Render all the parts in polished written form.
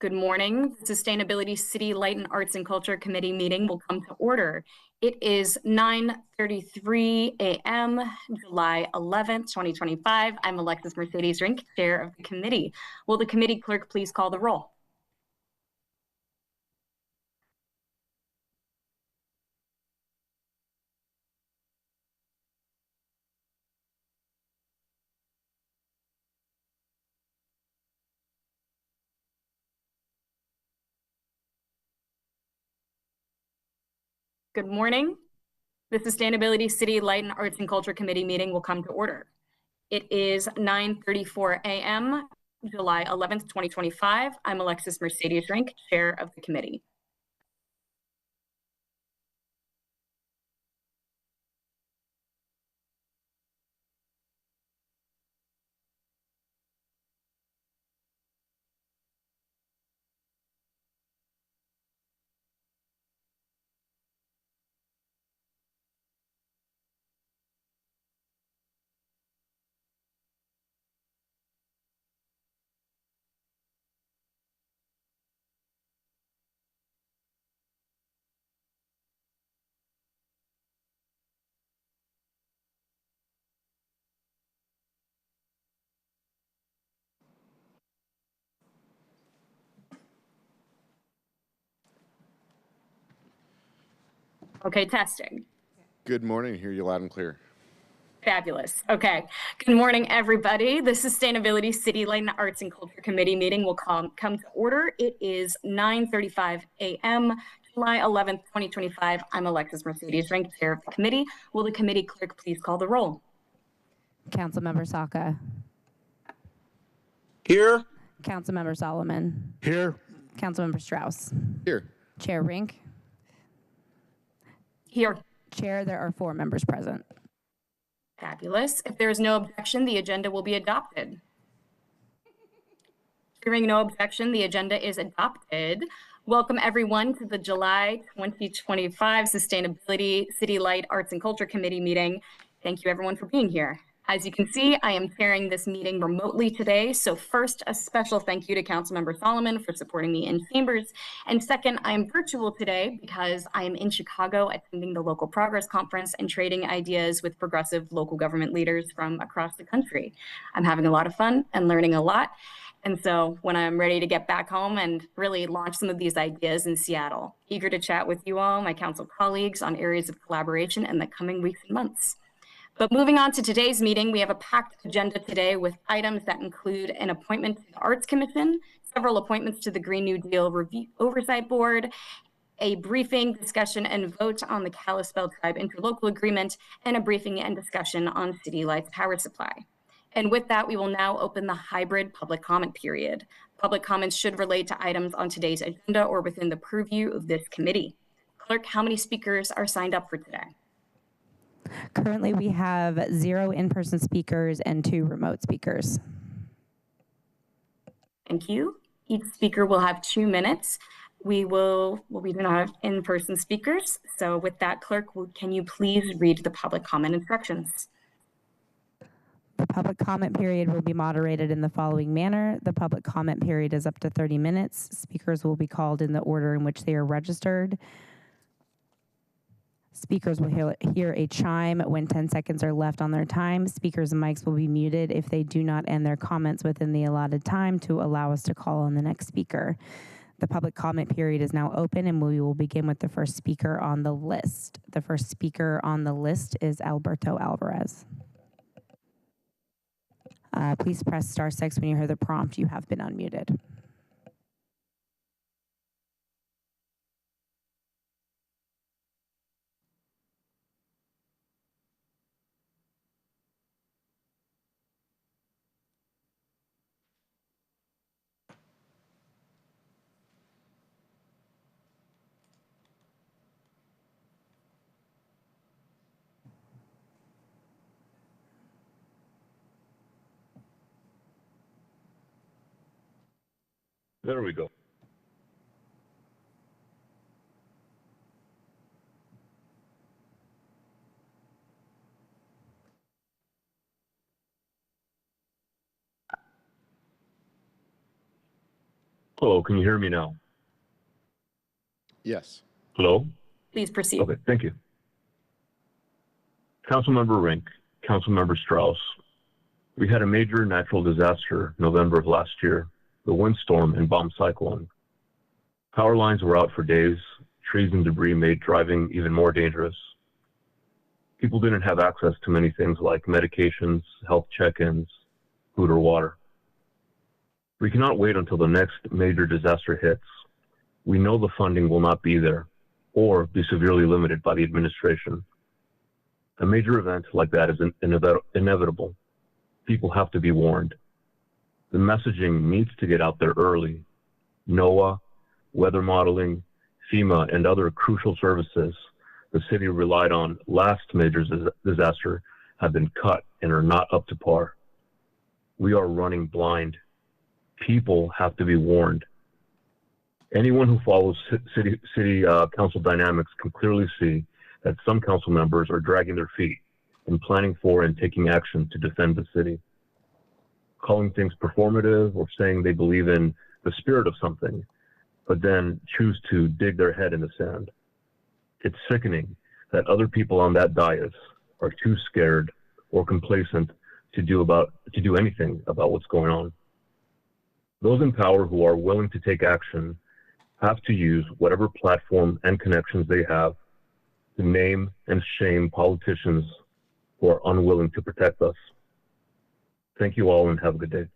Good morning. The Sustainability City Light and Arts and Culture Committee meeting will come to order. It is 9:33 a.m., July 11th, 2025. I'm Alexis Mercedes Rink, Chair of the committee. Will the committee clerk please call the roll? Good morning. The Sustainability City Light and Arts and Culture Committee meeting will come to order. It is 9:34 a.m., July 11th, 2025. I'm Alexis Mercedes Rink, Chair of the committee. Okay, testing. Good morning. Hear you loud and clear. Fabulous. Okay. Good morning, everybody. The Sustainability City Light and Arts and Culture Committee meeting will come to order. It is 9:35 a.m., July 11th, 2025. I'm Alexis Mercedes Rink, Chair of the committee. Will the committee clerk please call the roll? Councilmember Saka. Here. Councilmember Solomon. Here. Councilmember Strauss. Here. Chair Rink. Here. Chair, there are 4 members present. Fabulous. If there is no objection, the agenda will be adopted. Hearing no objection, the agenda is adopted. Welcome everyone to the July 2025 Sustainability City Light Arts and Culture Committee meeting. Thank you everyone for being here. As you can see, I am chairing this meeting remotely today. So first, a special thank you to Councilmember Solomon for supporting me in chambers. And second, I am virtual today because I am in Chicago attending the Local Progress Conference and trading ideas with progressive local government leaders from across the country. I'm having a lot of fun and learning a lot. And so when I'm ready to get back home and really launch some of these ideas in Seattle, eager to chat with you all, my council colleagues, on areas of collaboration in the coming weeks and months. But moving on to today's meeting, we have a packed agenda today with items that include an appointment to the Arts Commission, several appointments to the Green New Deal Review Oversight Board, a briefing, discussion, and vote on the Kalispell Tribe Interlocal Agreement, and a briefing and discussion on City Lights power supply. And with that, we will now open the hybrid public comment period. Public comments should relate to items on today's agenda or within the purview of this committee. Clerk, how many speakers are signed up for today? Currently, we have 0 in-person speakers and 2 remote speakers. Thank you. Each speaker will have 2 minutes. We do not have in-person speakers. So with that, clerk, can you please read the public comment instructions? The public comment period will be moderated in the following manner. The public comment period is up to 30 minutes. Speakers will be called in the order in which they are registered. Speakers will hear a chime when 10 seconds are left on their time. Speakers' mics will be muted if they do not end their comments within the allotted time to allow us to call on the next speaker. The public comment period is now open, and we will begin with the first speaker on the list. The first speaker on the list is Alberto Alvarez. Please press *6 when you hear the prompt. You have been unmuted. There we go. Hello, can you hear me now? Yes. Hello? Please proceed. Okay, thank you. Councilmember Rink, Councilmember Strauss, we had a major natural disaster November of last year, the windstorm and bomb cyclone. Power lines were out for days, trees and debris made driving even more dangerous. People didn't have access to many things like medications, health check-ins, food or water. We cannot wait until the next major disaster hits. We know the funding will not be there or be severely limited by the administration. A major event like that is inevitable. People have to be warned. The messaging needs to get out there early. NOAA, weather modeling, FEMA, and other crucial services the city relied on last major disaster have been cut and are not up to par. We are running blind. People have to be warned. Anyone who follows city council dynamics can clearly see that some council members are dragging their feet and planning for and taking action to defend the city, calling things performative or saying they believe in the spirit of something, but then choose to dig their head in the sand. It's sickening that other people on that dais are too scared or complacent to do anything about what's going on. Those in power who are willing to take action have to use whatever platform and connections they have to name and shame politicians who are unwilling to protect us. Thank you all and have a good day.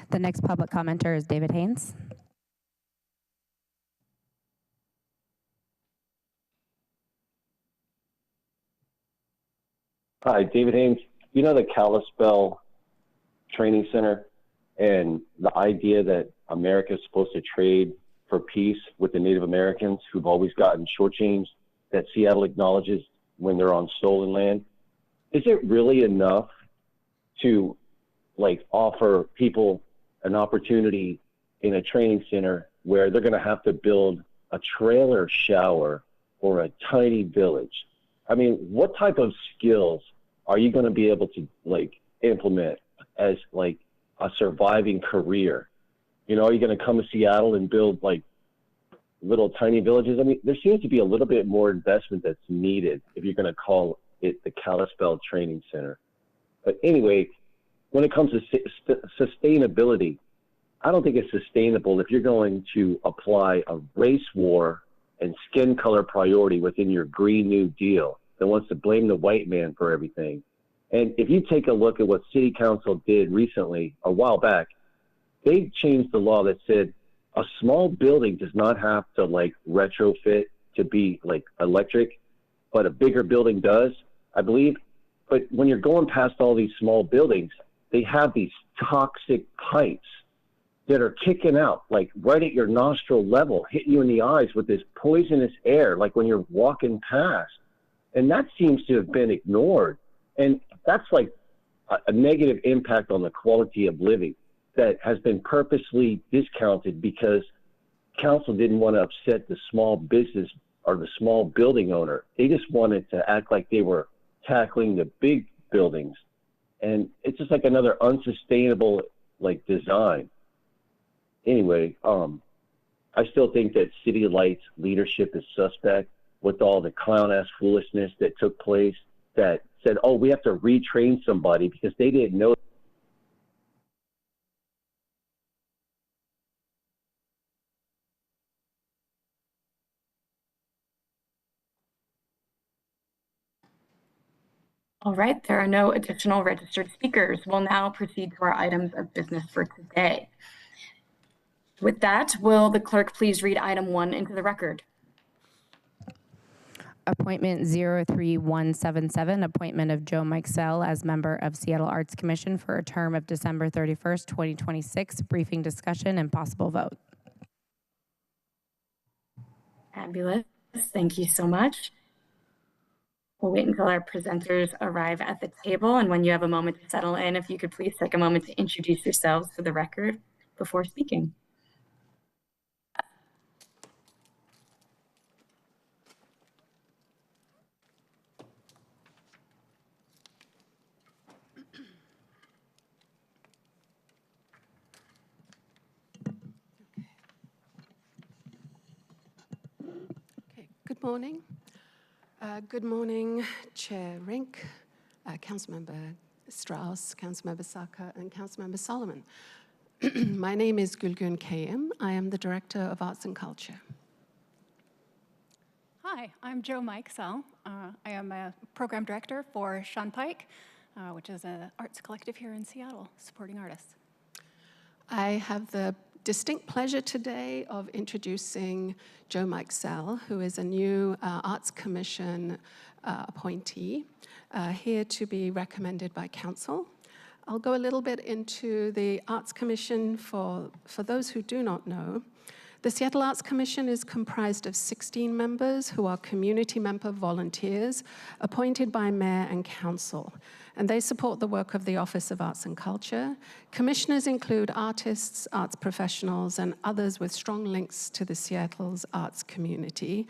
The next public commenter is David Haynes. Hi, David Haynes. You know the Kalispell Training Center and the idea that America is supposed to trade for peace with the Native Americans who've always gotten shortchanged, that Seattle acknowledges when they're on stolen land? Is it really enough to offer people an opportunity in a training center where they're going to have to build a trailer shower or a tiny village? I mean, what type of skills are you going to be able to implement as a surviving career? You know, are you going to come to Seattle and build little tiny villages? I mean, there seems to be a little bit more investment that's needed if you're going to call it the Kalispell Training Center. But anyway, when it comes to sustainability, I don't think it's sustainable if you're going to apply a race war and skin color priority within your Green New Deal that wants to blame the white man for everything. And if you take a look at what City Council did recently, a while back, they changed the law that said a small building does not have to retrofit to be electric, but a bigger building does, I believe. But when you're going past all these small buildings, they have these toxic pipes that are kicking out right at your nostril level, hitting you in the eyes with this poisonous air, when you're walking past. And that seems to have been ignored. And that's a negative impact on the quality of living that has been purposely discounted because council didn't want to upset the small business or the small building owner. They just wanted to act like they were tackling the big buildings. And it's just another unsustainable design. Anyway, I still think that City Light's leadership is suspect with all the clown-ass foolishness that took place that said, oh, we have to retrain somebody because they didn't know. All right, there are no additional registered speakers. We'll now proceed to our items of business for today. With that, will the clerk please read item 1 into the record? Appointment 03177, appointment of Joe Mikesell as member of Seattle Arts Commission for a term of December 31st, 2026. Briefing, discussion, and possible vote. Fabulous. Thank you so much. We'll wait until our presenters arrive at the table, and when you have a moment to settle in, if you could please take a moment to introduce yourselves for the record before speaking. Good morning. Good morning, Chair Rink, Councilmember Strauss, Councilmember Saka, and Councilmember Solomon. My name is Gülgün Kayım. I am the Director of Arts and Culture. Hi, I'm Jo Mikesell. I am a Program Director for Sean Pike, which is an arts collective here in Seattle, supporting artists. I have the distinct pleasure today of introducing Jo Mikesell, who is a new Arts Commission appointee, here to be recommended by Council. I'll go a little bit into the Arts Commission for those who do not know. The Seattle Arts Commission is comprised of 16 members who are community member volunteers appointed by Mayor and Council, and they support the work of the Office of Arts and Culture. Commissioners include artists, arts professionals, and others with strong links to the Seattle's arts community.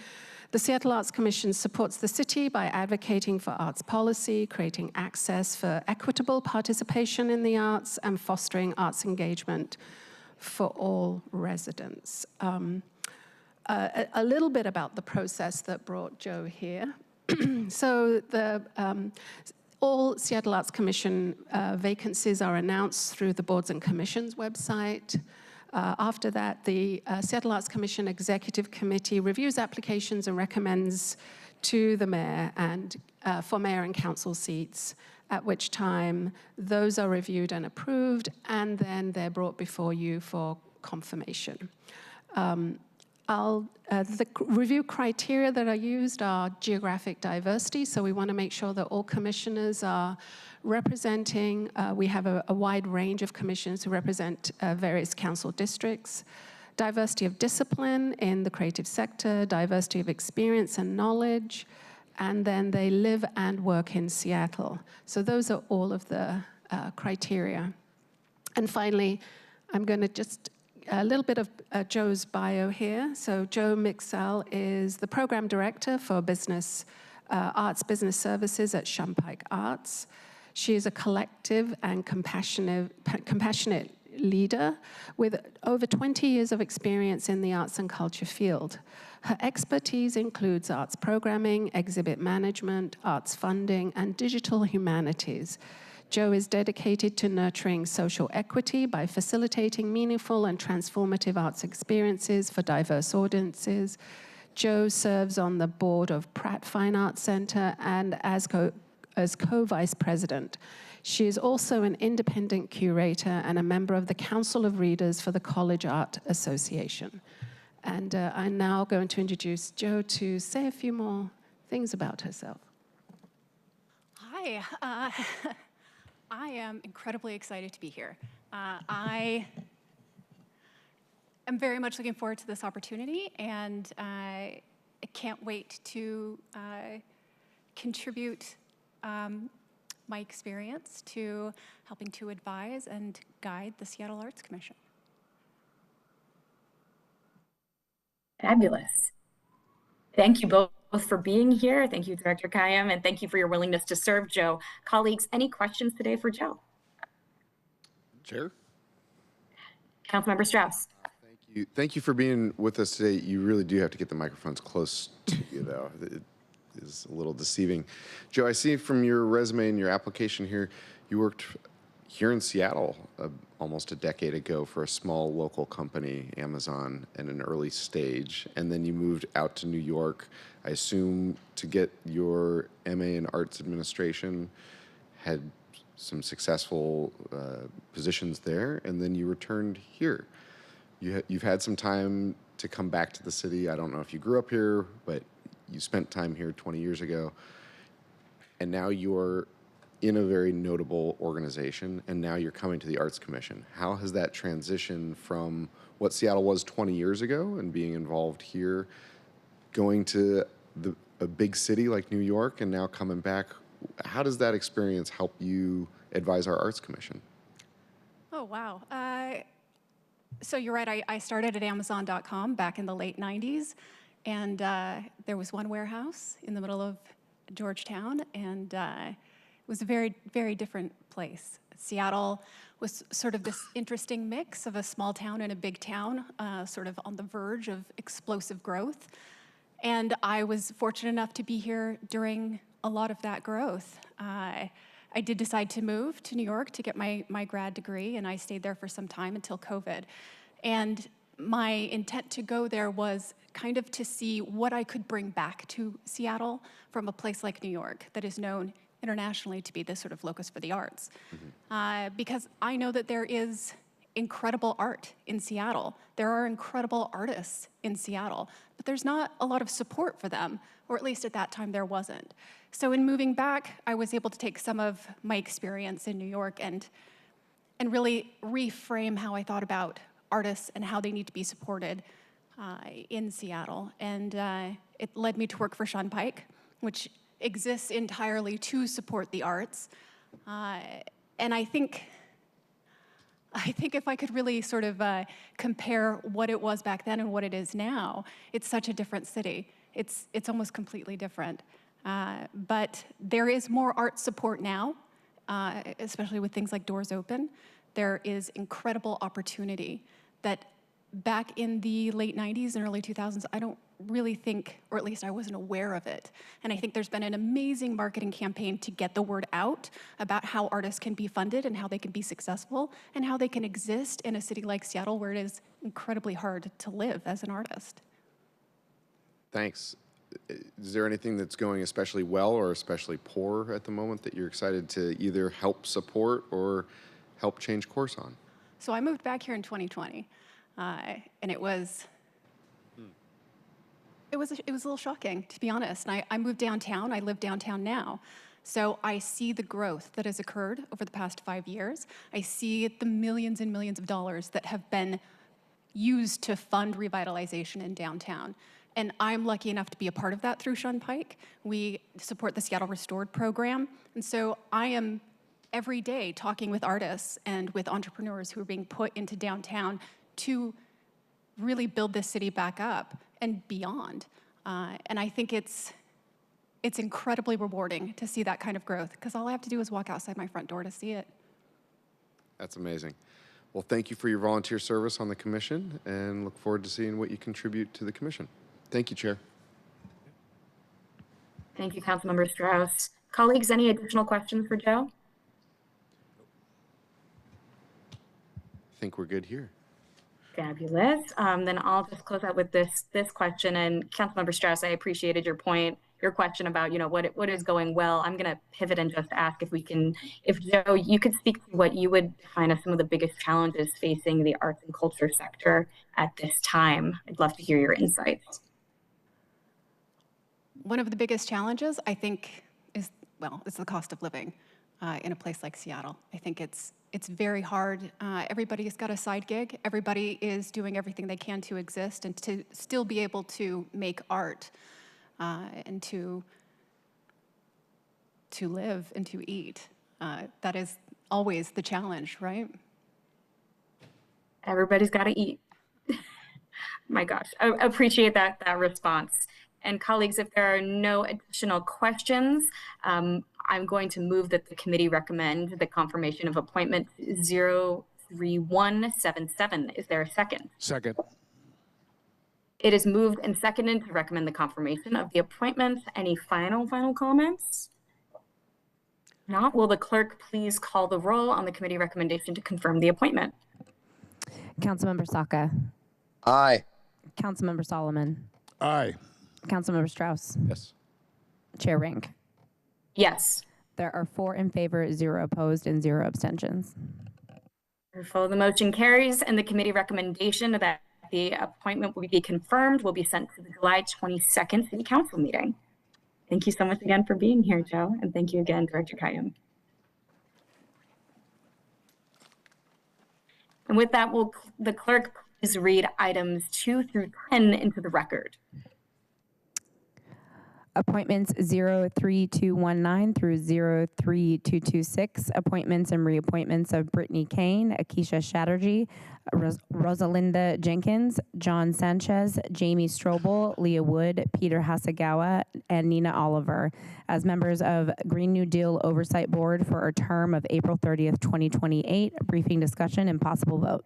The Seattle Arts Commission supports the city by advocating for arts policy, creating access for equitable participation in the arts, and fostering arts engagement for all residents. A little bit about the process that brought Jo here. So all Seattle Arts Commission vacancies are announced through the Boards and Commissions website. After that, the Seattle Arts Commission Executive Committee reviews applications and recommends to the mayor and for mayor and council seats, at which time those are reviewed and approved, and then they're brought before you for confirmation. The review criteria that are used are geographic diversity, so we want to make sure that all commissioners are representing, we have a wide range of commissioners who represent various council districts, diversity of discipline in the creative sector, diversity of experience and knowledge, and then they live and work in Seattle. So those are all of the criteria. And finally, I'm going to just a little bit of Jo's bio here. So Jo Mikesell is the program director for business arts business services at Sean Pike Arts. She is a collective and compassionate leader with over 20 years of experience in the arts and culture field. Her expertise includes arts programming, exhibit management, arts funding, and digital humanities. Jo is dedicated to nurturing social equity by facilitating meaningful and transformative arts experiences for diverse audiences. Jo serves on the board of Pratt Fine Arts Center and as co-vice president. She is also an independent curator and a member of the Council of Readers for the College Art Association. And I'm now going to introduce Jo to say a few more things about herself. Hi, I am incredibly excited to be here. I am very much looking forward to this opportunity, and I can't wait to contribute my experience to helping to advise and guide the Seattle Arts Commission. Fabulous. Thank you both for being here. Thank you, Director Kayım, and thank you for your willingness to serve, Jo. Colleagues, any questions today for Jo? Chair? Councilmember Strauss. Thank you for being with us today. You really do have to get the microphones close to you, though. It is a little deceiving. Jo, I see from your resume and your application here, you worked here in Seattle almost a decade ago for a small local company, Amazon, in an early stage, and then you moved out to New York, I assume, to get your MA in Arts Administration, had some successful positions there, and then you returned here. You've had some time to come back to the city. I don't know if you grew up here, but you spent time here 20 years ago, and now you're in a very notable organization, and now you're coming to the Arts Commission. How has that transition from what Seattle was 20 years ago and being involved here, going to a big city like New York and now coming back, how does that experience help you advise our Arts Commission? Oh, wow. So you're right, I started at Amazon.com back in the late 90s, and there was one warehouse in the middle of Georgetown, and it was a very, very different place. Seattle was sort of this interesting mix of a small town and a big town, sort of on the verge of explosive growth. And I was fortunate enough to be here during a lot of that growth. I did decide to move to New York to get my grad degree, and I stayed there for some time until COVID. And my intent to go there was kind of to see what I could bring back to Seattle from a place like New York that is known internationally to be this sort of locus for the arts. Because I know that there is incredible art in Seattle. There are incredible artists in Seattle, but there's not a lot of support for them, or at least at that time there wasn't. So in moving back, I was able to take some of my experience in New York and really reframe how I thought about artists and how they need to be supported in Seattle. And it led me to work for Sean Pike, which exists entirely to support the arts. And I think if I could really sort of compare what it was back then and what it is now, it's such a different city. It's almost completely different. But there is more art support now, especially with things like Doors Open. There is incredible opportunity that back in the late 90s and early 2000s, I don't really think, or at least I wasn't aware of it. And I think there's been an amazing marketing campaign to get the word out about how artists can be funded and how they can be successful and how they can exist in a city like Seattle where it is incredibly hard to live as an artist. Thanks. Is there anything that's going especially well or especially poor at the moment that you're excited to either help support or help change course on? So I moved back here in 2020, and it was a little shocking, to be honest. And I moved downtown. I live downtown now. So I see the growth that has occurred over the past 5 years. I see the millions and millions of dollars that have been used to fund revitalization in downtown. And I'm lucky enough to be a part of that through Sean Pike. We support the Seattle Restored program. And so I am every day talking with artists and with entrepreneurs who are being put into downtown to really build this city back up and beyond. And I think it's incredibly rewarding to see that kind of growth, because all I have to do is walk outside my front door to see it. That's amazing. Well, thank you for your volunteer service on the commission, and look forward to seeing what you contribute to the commission. Thank you, Chair. Thank you, Councilmember Strauss. Colleagues, any additional questions for Joe? I think we're good here. Fabulous. Then I'll just close out with this question. And Councilmember Strauss, I appreciated your question about, what is going well. I'm going to pivot and just ask if Joe, you could speak to what you would define as some of the biggest challenges facing the arts and culture sector at this time. I'd love to hear your insights. One of the biggest challenges, I think, is the cost of living in a place like Seattle. I think it's very hard. Everybody's got a side gig. Everybody is doing everything they can to exist and to still be able to make art and to live and to eat. That is always the challenge, right? Everybody's got to eat. My gosh, I appreciate that response. And colleagues, if there are no additional questions, I'm going to move that the committee recommend the confirmation of appointment 03177. Is there a second? Second. It is moved and seconded to recommend the confirmation of the appointment. Any final comments? Not, will the clerk please call the roll on the committee recommendation to confirm the appointment? Councilmember Saka. Aye. Councilmember Solomon. Aye. Councilmember Strauss. Yes. Chair Rink. Yes. There are 4 in favor, 0 opposed, and 0 abstentions. Therefore, the motion carries, and the committee recommendation that the appointment will be confirmed will be sent to the July 22nd City Council meeting. Thank you so much again for being here, Joe, and thank you again, Director Kayum. And with that, will the clerk please read items 2 through 10 into the record? Appointments 03219 through 03226. Appointments and reappointments of Brittany Kane, Akeisha Chatterjee, Rosalinda Jenkins, John Sanchez, Jamie Strobel, Leah Wood, Peter Hasegawa, and Nina Oliver as members of Green New Deal Oversight Board for a term of April 30th, 2028. Briefing, discussion, and possible vote.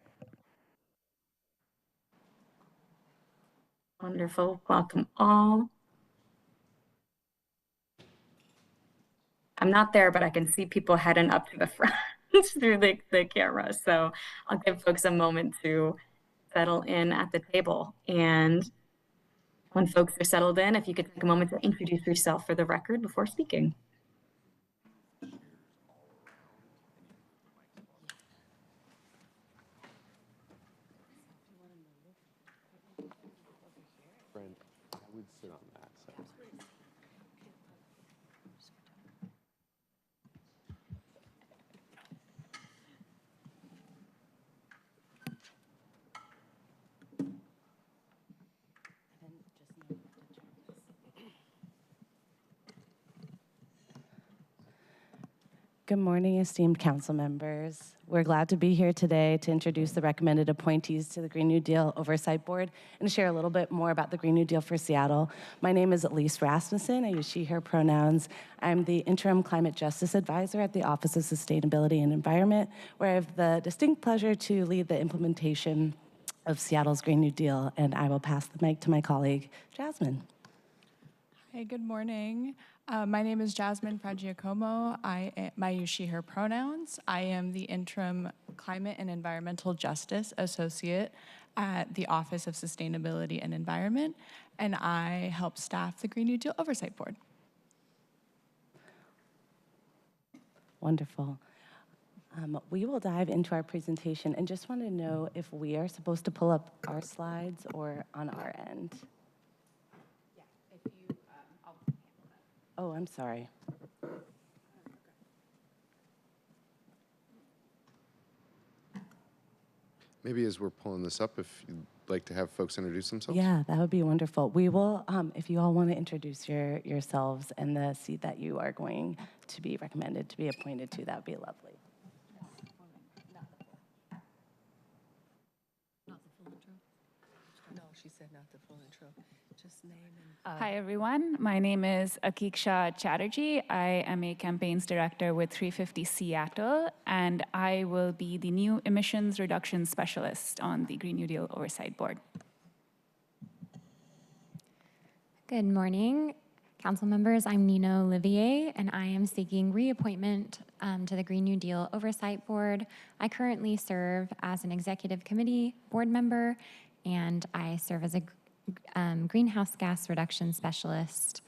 Wonderful. Welcome all. I'm not there, but I can see people heading up to the front through the camera. So I'll give folks a moment to settle in at the table. And when folks are settled in, if you could take a moment to introduce yourself for the record before speaking. Friend, I would sit on that side. Good morning, esteemed council members. We're glad to be here today to introduce the recommended appointees to the Green New Deal Oversight Board and share a little bit more about the Green New Deal for Seattle. My name is Elise Rasmussen. I use she, her pronouns. I'm the Interim Climate Justice Advisor at the Office of Sustainability and Environment, where I have the distinct pleasure to lead the implementation of Seattle's Green New Deal, and I will pass the mic to my colleague, Jasmine. Hi, good morning. My name is Jasmine Fragiacomo. I use she, her pronouns. I am the Interim Climate and Environmental Justice Associate at the Office of Sustainability and Environment, and I help staff the Green New Deal Oversight Board. Wonderful. We will dive into our presentation and just want to know if we are supposed to pull up our slides or on our end. Oh, I'm sorry. Maybe as we're pulling this up, if you'd like to have folks introduce themselves. Yeah, that would be wonderful. We will, if you all want to introduce yourselves and the seat that you are going to be recommended to be appointed to, that would be lovely. No, she said not the full intro. Just name and... Hi, everyone. My name is Akiksha Chatterjee. I am a campaigns director with 350 Seattle, and I will be the new emissions reduction specialist on the Green New Deal Oversight Board. Good morning, council members. I'm Nina Olivier, and I am seeking reappointment to the Green New Deal Oversight Board. I currently serve as an executive committee board member, and I serve as a greenhouse gas reduction specialist.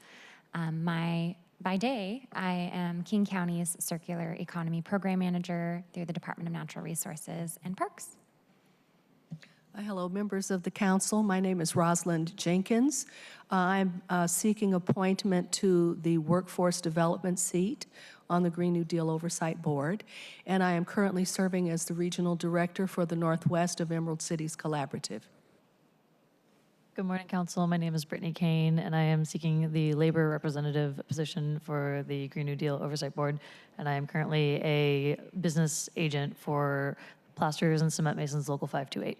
By day, I am King County's Circular Economy Program Manager through the Department of Natural Resources and Parks. Hello, members of the council. My name is Rosalind Jenkins. I'm seeking appointment to the Workforce Development seat on the Green New Deal Oversight Board, and I am currently serving as the Regional Director for the Northwest of Emerald Cities Collaborative. Good morning, Council. My name is Brittany Kane, and I am seeking the labor representative position for the Green New Deal Oversight Board, and I am currently a business agent for Plasters and Cement Masons Local 528.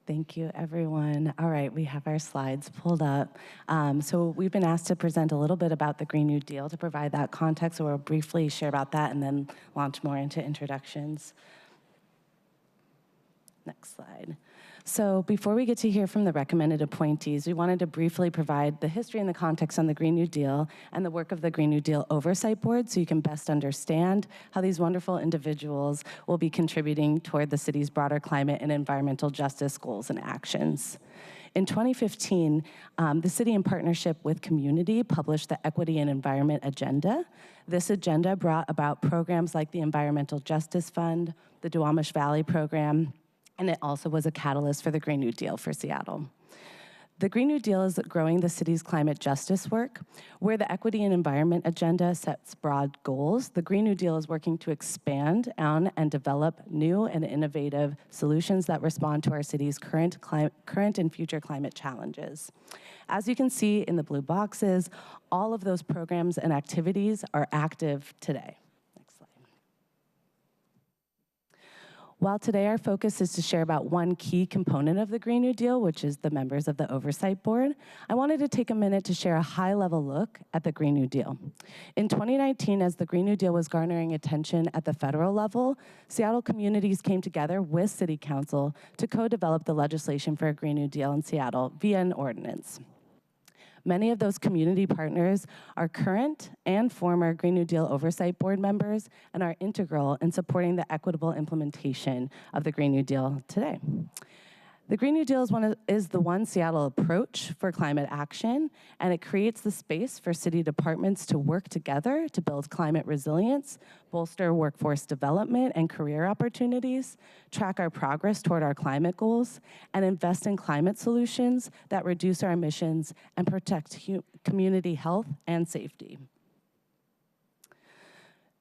Thank you, everyone. All right, we have our slides pulled up. So we've been asked to present a little bit about the Green New Deal to provide that context, so we'll briefly share about that and then launch more into introductions. Next slide. So before we get to hear from the recommended appointees, we wanted to briefly provide the history and the context on the Green New Deal and the work of the Green New Deal Oversight Board so you can best understand how these wonderful individuals will be contributing toward the city's broader climate and environmental justice goals and actions. In 2015, the city, in partnership with community, published the Equity and Environment Agenda. This agenda brought about programs like the Environmental Justice Fund, the Duwamish Valley Program, and it also was a catalyst for the Green New Deal for Seattle. The Green New Deal is growing the city's climate justice work. Where the Equity and Environment Agenda sets broad goals, the Green New Deal is working to expand on and develop new and innovative solutions that respond to our city's current and future climate challenges. As you can see in the blue boxes, all of those programs and activities are active today. While today our focus is to share about one key component of the Green New Deal, which is the members of the Oversight Board, I wanted to take a minute to share a high-level look at the Green New Deal. In 2019, as the Green New Deal was garnering attention at the federal level, Seattle communities came together with City Council to co-develop the legislation for a Green New Deal in Seattle via an ordinance. Many of those community partners are current and former Green New Deal Oversight Board members and are integral in supporting the equitable implementation of the Green New Deal today. The Green New Deal is the One Seattle approach for climate action, and it creates the space for city departments to work together to build climate resilience, bolster workforce development and career opportunities, track our progress toward our climate goals, and invest in climate solutions that reduce our emissions and protect community health and safety.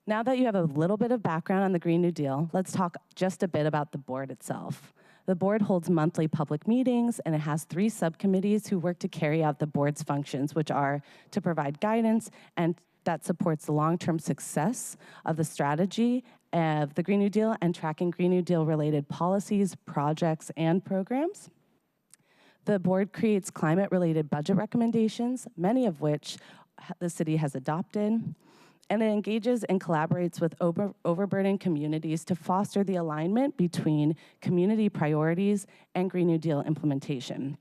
Now that you have a little bit of background on the Green New Deal, let's talk just a bit about the board itself. The board holds monthly public meetings, and it has 3 subcommittees who work to carry out the board's functions, which are to provide guidance and that supports the long-term success of the strategy of the Green New Deal and tracking Green New Deal related policies, projects, and programs. The board creates climate-related budget recommendations, many of which the city has adopted. And it engages and collaborates with overburdened communities to foster the alignment between community priorities and Green New Deal implementation.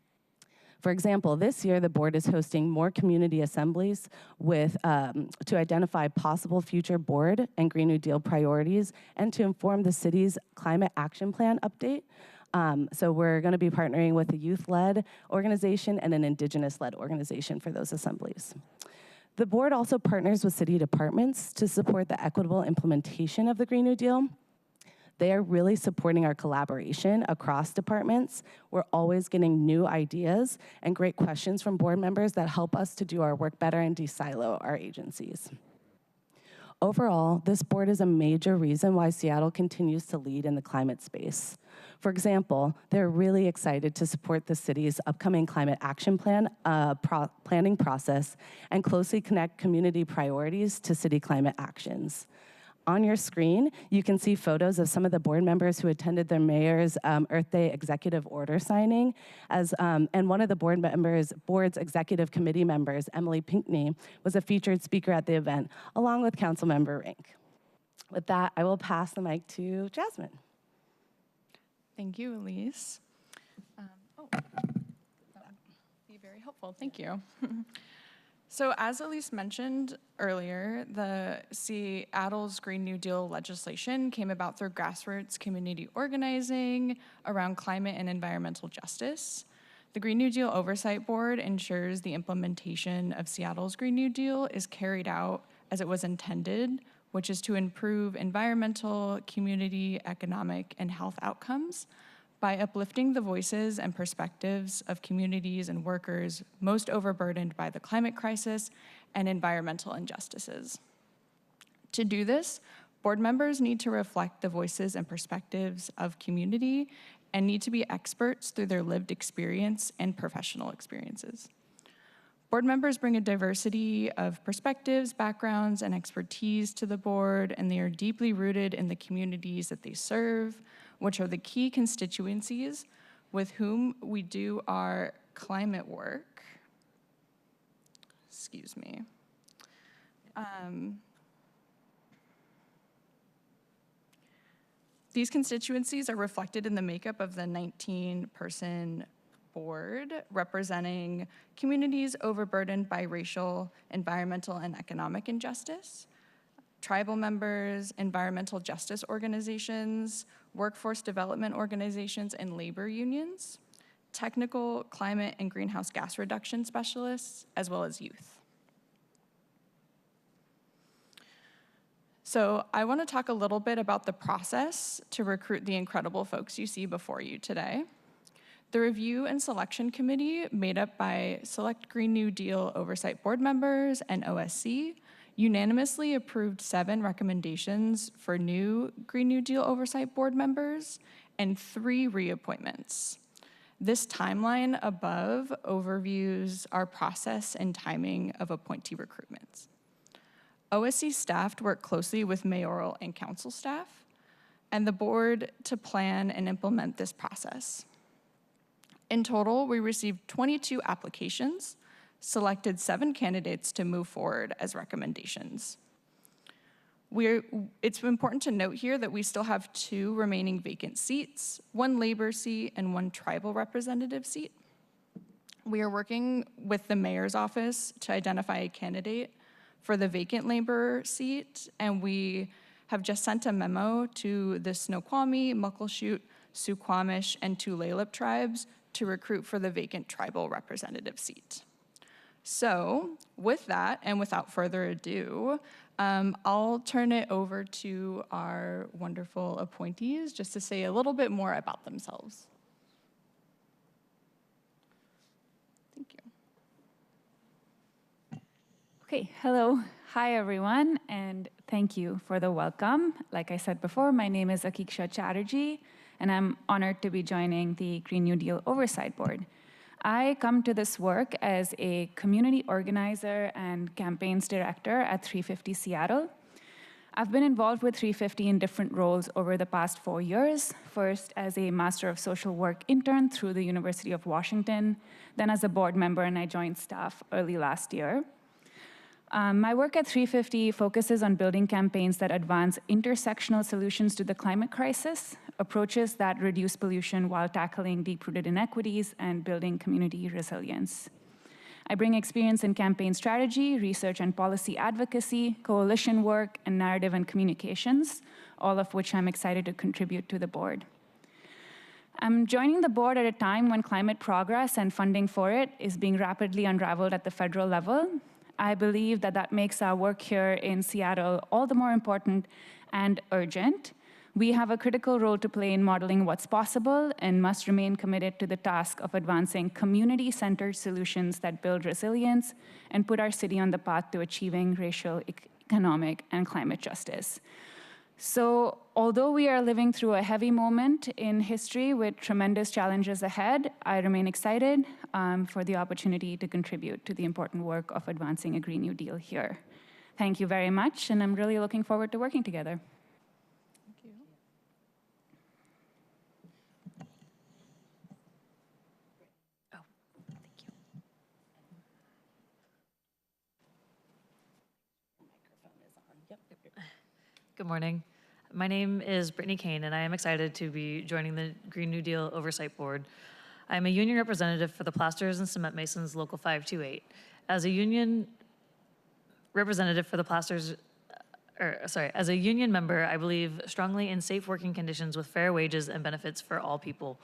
For example, this year, the board is hosting more community assemblies to identify possible future board and Green New Deal priorities and to inform the city's climate action plan update. So we're going to be partnering with a youth-led organization and an indigenous-led organization for those assemblies. The board also partners with city departments to support the equitable implementation of the Green New Deal. They are really supporting our collaboration across departments. We're always getting new ideas and great questions from board members that help us to do our work better and de-silo our agencies. Overall, this board is a major reason why Seattle continues to lead in the climate space. For example, they're really excited to support the city's upcoming climate action plan planning process and closely connect community priorities to city climate actions. On your screen, you can see photos of some of the board members who attended their mayor's Earth Day executive order signing, and one of the board's executive committee members, Emily Pinckney, was a featured speaker at the event, along with Councilmember Rink. With that, I will pass the mic to Jasmine. Thank you, Elise. That would be very helpful. Thank you. So as Elise mentioned earlier, the Seattle's Green New Deal legislation came about through grassroots community organizing around climate and environmental justice. The Green New Deal Oversight Board ensures the implementation of Seattle's Green New Deal is carried out as it was intended, which is to improve environmental, community, economic, and health outcomes by uplifting the voices and perspectives of communities and workers most overburdened by the climate crisis and environmental injustices. To do this, board members need to reflect the voices and perspectives of community and need to be experts through their lived experience and professional experiences. Board members bring a diversity of perspectives, backgrounds, and expertise to the board, and they are deeply rooted in the communities that they serve, which are the key constituencies with whom we do our climate work. Excuse me. These constituencies are reflected in the makeup of the 19-person board representing communities overburdened by racial, environmental, and economic injustice, tribal members, environmental justice organizations, workforce development organizations, and labor unions, technical, climate, and greenhouse gas reduction specialists, as well as youth. So I want to talk a little bit about the process to recruit the incredible folks you see before you today. The Review and Selection Committee, made up by select Green New Deal Oversight Board members and OSC, unanimously approved 7 recommendations for new Green New Deal Oversight Board members and 3 reappointments. This timeline above overviews our process and timing of appointee recruitments. OSC staff worked closely with mayoral and council staff and the board to plan and implement this process. In total, we received 22 applications, selected 7 candidates to move forward as recommendations. It's important to note here that we still have 2 remaining vacant seats, 1 labor seat and 1 tribal representative seat. We are working with the mayor's office to identify a candidate for the vacant labor seat, and we have just sent a memo to the Snoqualmie, Muckleshoot, Suquamish, and Tulalip tribes to recruit for the vacant tribal representative seat. So with that, and without further ado, I'll turn it over to our wonderful appointees just to say a little bit more about themselves. Thank you. Okay, hello. Hi, everyone, and thank you for the welcome. Like I said before, my name is Akiksha Chatterjee, and I'm honored to be joining the Green New Deal Oversight Board. I come to this work as a community organizer and campaigns director at 350 Seattle. I've been involved with 350 in different roles over the past 4 years, first as a Master of Social Work intern through the University of Washington, then as a board member, and I joined staff early last year. My work at 350 focuses on building campaigns that advance intersectional solutions to the climate crisis, approaches that reduce pollution while tackling deep-rooted inequities and building community resilience. I bring experience in campaign strategy, research and policy advocacy, coalition work, and narrative and communications, all of which I'm excited to contribute to the board. I'm joining the board at a time when climate progress and funding for it is being rapidly unraveled at the federal level. I believe that makes our work here in Seattle all the more important and urgent. We have a critical role to play in modeling what's possible and must remain committed to the task of advancing community-centered solutions that build resilience and put our city on the path to achieving racial, economic, and climate justice. So although we are living through a heavy moment in history with tremendous challenges ahead, I remain excited for the opportunity to contribute to the important work of advancing a Green New Deal here. Thank you very much, and I'm really looking forward to working together. Thank you. Oh, thank you. Microphone is on. Yep. Good morning. My name is Brittany Kane, and I am excited to be joining the Green New Deal Oversight Board. I am a union representative for the Plasters and Cement Masons Local 528. As a union representative for the Plasters, as a union member, I believe strongly in safe working conditions with fair wages and benefits for all people.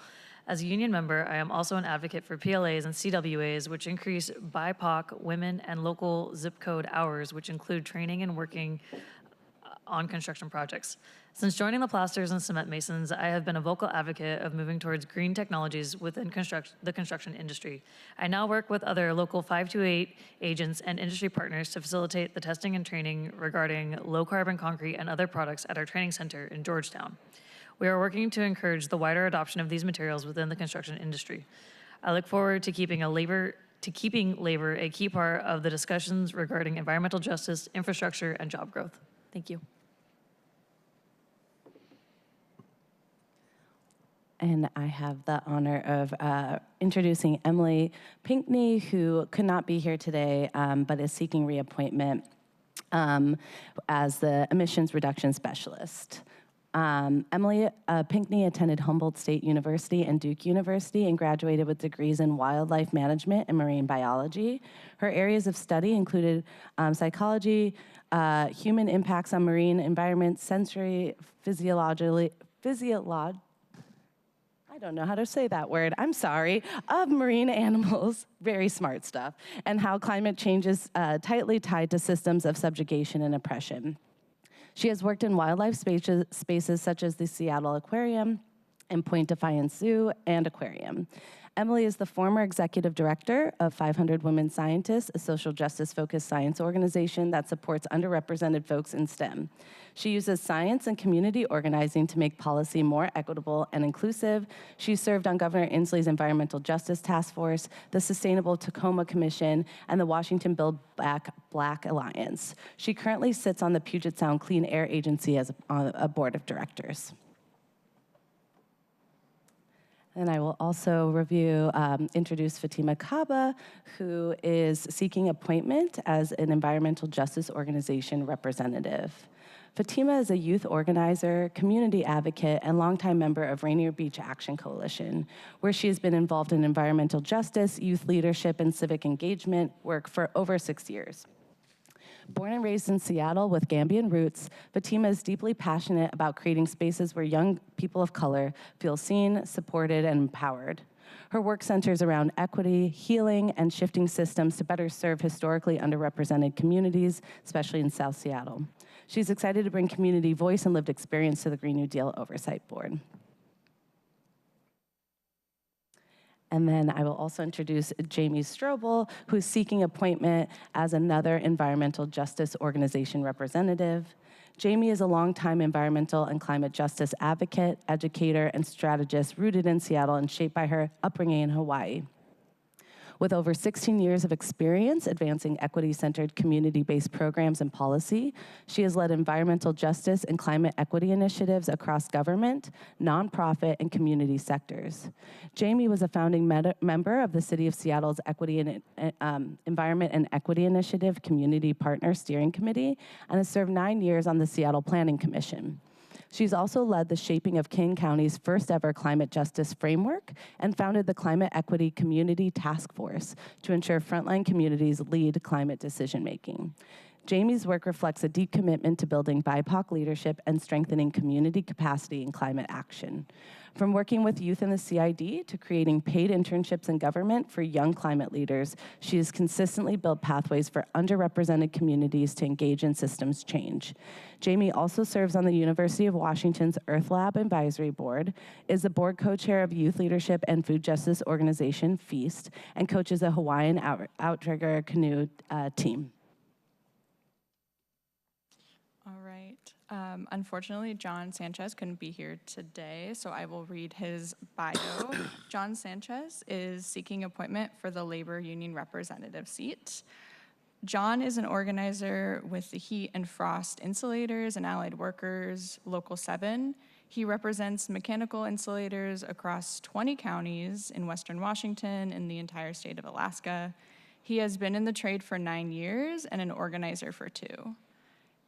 As a union member, I am also an advocate for PLAs and CWAs, which increase BIPOC, women, and local zip code hours, which include training and working on construction projects. Since joining the Plasters and Cement Masons, I have been a vocal advocate of moving towards green technologies within the construction industry. I now work with other local 528 agents and industry partners to facilitate the testing and training regarding low-carbon concrete and other products at our training center in Georgetown. We are working to encourage the wider adoption of these materials within the construction industry. I look forward to keeping labor a key part of the discussions regarding environmental justice, infrastructure, and job growth. Thank you. And I have the honor of introducing Emily Pinkney, who could not be here today, but is seeking reappointment as the emissions reduction specialist. Emily Pinkney attended Humboldt State University and Duke University and graduated with degrees in wildlife management and marine biology. Her areas of study included psychology, human impacts on marine environments, sensory physiology, I don't know how to say that word, I'm sorry, of marine animals, very smart stuff, and how climate change is tightly tied to systems of subjugation and oppression. She has worked in wildlife spaces such as the Seattle Aquarium and Point Defiance Zoo and Aquarium. Emily is the former executive director of 500 Women Scientists, a social justice-focused science organization that supports underrepresented folks in STEM. She uses science and community organizing to make policy more equitable and inclusive. She served on Governor Inslee's Environmental Justice Task Force, the Sustainable Tacoma Commission, and the Washington Build Back Black Alliance. She currently sits on the Puget Sound Clean Air Agency as a board of directors. And I will also introduce Fatima Kaba, who is seeking appointment as an environmental justice organization representative. Fatima is a youth organizer, community advocate, and longtime member of Rainier Beach Action Coalition, where she has been involved in environmental justice, youth leadership, and civic engagement work for over 6 years. Born and raised in Seattle with Gambian roots, Fatima is deeply passionate about creating spaces where young people of color feel seen, supported, and empowered. Her work centers around equity, healing, and shifting systems to better serve historically underrepresented communities, especially in South Seattle. She's excited to bring community voice and lived experience to the Green New Deal Oversight Board. And then I will also introduce Jamie Strobel, who's seeking appointment as another environmental justice organization representative. Jamie is a longtime environmental and climate justice advocate, educator, and strategist rooted in Seattle and shaped by her upbringing in Hawaii. With over 16 years of experience advancing equity-centered community-based programs and policy, she has led environmental justice and climate equity initiatives across government, nonprofit, and community sectors. Jamie was a founding member of the City of Seattle's Equity and Environment and Equity Initiative Community Partner Steering Committee and has served 9 years on the Seattle Planning Commission. She's also led the shaping of King County's first ever climate justice framework and founded the Climate Equity Community Task Force to ensure frontline communities lead climate decision making. Jamie's work reflects a deep commitment to building BIPOC leadership and strengthening community capacity in climate action. From working with youth in the CID to creating paid internships in government for young climate leaders, she has consistently built pathways for underrepresented communities to engage in systems change. Jamie also serves on the University of Washington's Earth Lab Advisory Board, is the board co-chair of youth leadership and food justice organization FEAST, and coaches a Hawaiian outrigger canoe team. All right. Unfortunately, John Sanchez couldn't be here today, so I will read his bio. John Sanchez is seeking appointment for the labor union representative seat. John is an organizer with the Heat and Frost Insulators and Allied Workers, Local 7. He represents mechanical insulators across 20 counties in Western Washington and the entire state of Alaska. He has been in the trade for 9 years and an organizer for 2.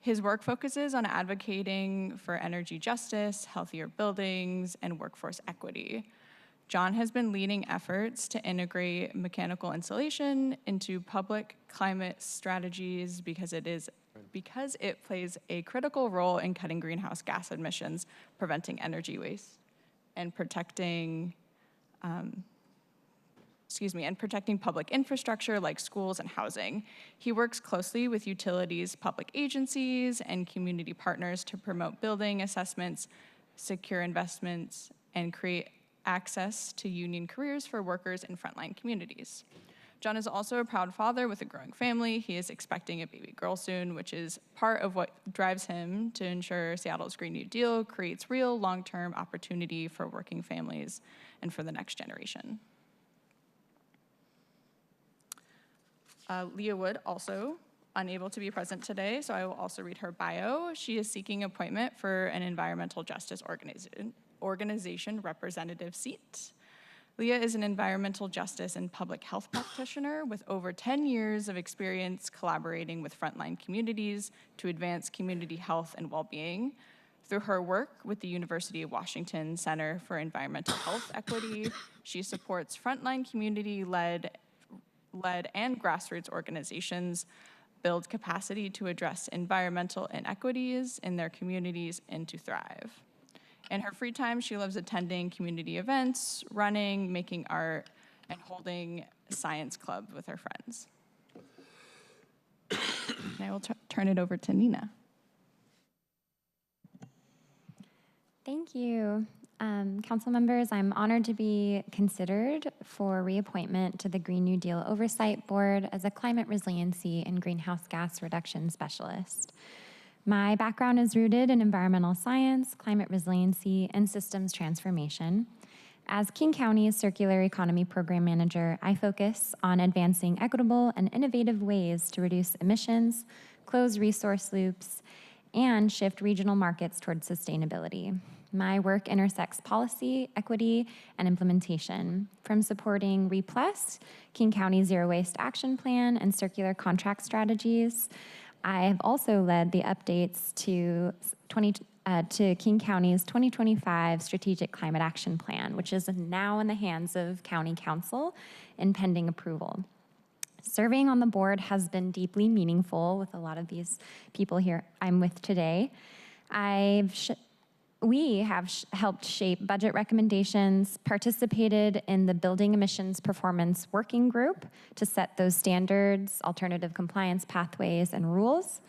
His work focuses on advocating for energy justice, healthier buildings, and workforce equity. John has been leading efforts to integrate mechanical insulation into public climate strategies because it plays a critical role in cutting greenhouse gas emissions, preventing energy waste, and protecting public infrastructure like schools and housing. He works closely with utilities, public agencies, and community partners to promote building assessments, secure investments, and create access to union careers for workers in frontline communities. John is also a proud father with a growing family. He is expecting a baby girl soon, which is part of what drives him to ensure Seattle's Green New Deal creates real long-term opportunity for working families and for the next generation. Leah Wood, also unable to be present today, so I will also read her bio. She is seeking appointment for an environmental justice organization representative seat. Leah is an environmental justice and public health practitioner with over 10 years of experience collaborating with frontline communities to advance community health and well-being. Through her work with the University of Washington Center for Environmental Health Equity, she supports frontline community-led and grassroots organizations build capacity to address environmental inequities in their communities and to thrive. In her free time, she loves attending community events, running, making art, and holding science clubs with her friends. And I will turn it over to Nina. Thank you. Council members, I'm honored to be considered for reappointment to the Green New Deal Oversight Board as a climate resiliency and greenhouse gas reduction specialist. My background is rooted in environmental science, climate resiliency, and systems transformation. As King County's Circular Economy Program Manager, I focus on advancing equitable and innovative ways to reduce emissions, close resource loops, and shift regional markets towards sustainability. My work intersects policy, equity, and implementation, from supporting REAPPLEST, King County Zero Waste Action Plan, and circular contract strategies, I have also led the updates to King County's 2025 Strategic Climate Action Plan, which is now in the hands of County Council and pending approval. Serving on the board has been deeply meaningful with a lot of these people here I'm with today. We have helped shape budget recommendations, participated in the Building Emissions Performance Working Group to set those standards, alternative compliance pathways, and rules,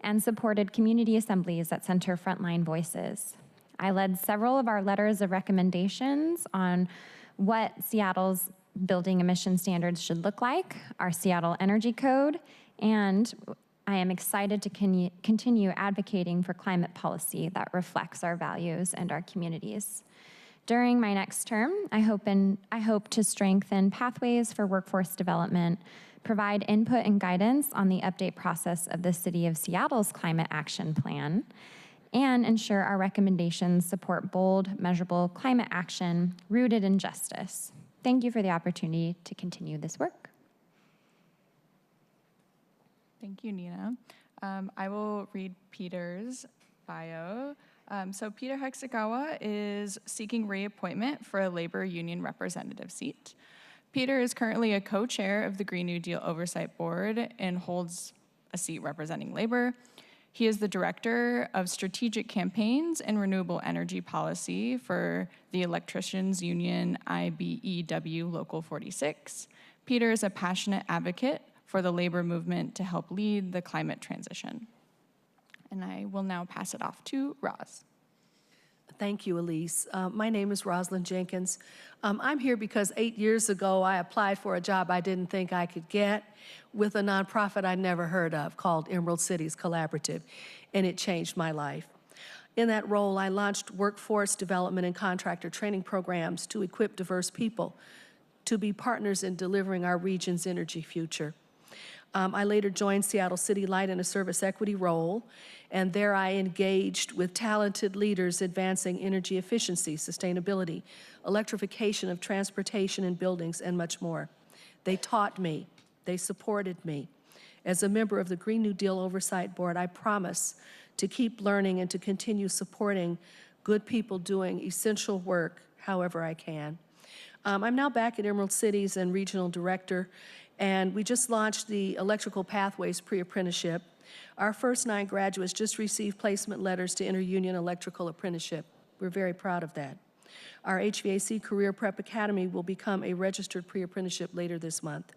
and supported community assemblies that center frontline voices. I led several of our letters of recommendations on what Seattle's building emission standards should look like, our Seattle Energy Code, and I am excited to continue advocating for climate policy that reflects our values and our communities. During my next term, I hope to strengthen pathways for workforce development, provide input and guidance on the update process of the City of Seattle's Climate Action Plan, and ensure our recommendations support bold, measurable climate action rooted in justice. Thank you for the opportunity to continue this work. Thank you, Nina. I will read Peter's bio. So Peter Hexagawa is seeking reappointment for a labor union representative seat. Peter is currently a co-chair of the Green New Deal Oversight Board and holds a seat representing labor. He is the director of strategic campaigns and renewable energy policy for the Electricians Union IBEW Local 46. Peter is a passionate advocate for the labor movement to help lead the climate transition. And I will now pass it off to Roz. Thank you, Elise. My name is Rosalind Jenkins. I'm here because 8 years ago, I applied for a job I didn't think I could get with a nonprofit I'd never heard of called Emerald Cities Collaborative, and it changed my life. In that role, I launched workforce development and contractor training programs to equip diverse people to be partners in delivering our region's energy future. I later joined Seattle City Light in a service equity role, and there I engaged with talented leaders advancing energy efficiency, sustainability, electrification of transportation and buildings, and much more. They taught me, they supported me. As a member of the Green New Deal Oversight Board, I promise to keep learning and to continue supporting good people doing essential work however I can. I'm now back at Emerald Cities and regional director, and we just launched the Electrical Pathways Pre-Apprenticeship. Our first 9 graduates just received placement letters to enter union electrical apprenticeship. We're very proud of that. Our HVAC Career Prep Academy will become a registered pre-apprenticeship later this month.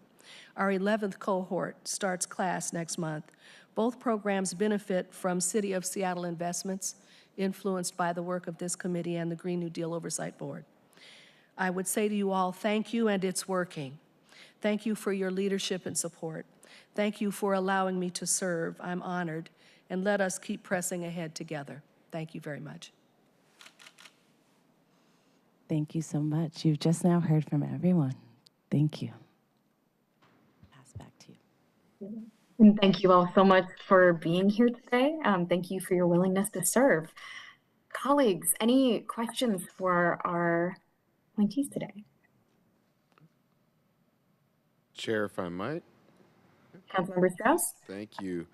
Our 11th cohort starts class next month. Both programs benefit from City of Seattle investments influenced by the work of this committee and the Green New Deal Oversight Board. I would say to you all, thank you, and it's working. Thank you for your leadership and support. Thank you for allowing me to serve. I'm honored, and let us keep pressing ahead together. Thank you very much. Thank you so much. You've just now heard from everyone. Thank you. Pass back to you. And thank you all so much for being here today. Thank you for your willingness to serve. Colleagues, any questions for our appointees today? Chair, if I might. Councilmember Strauss? Thank you.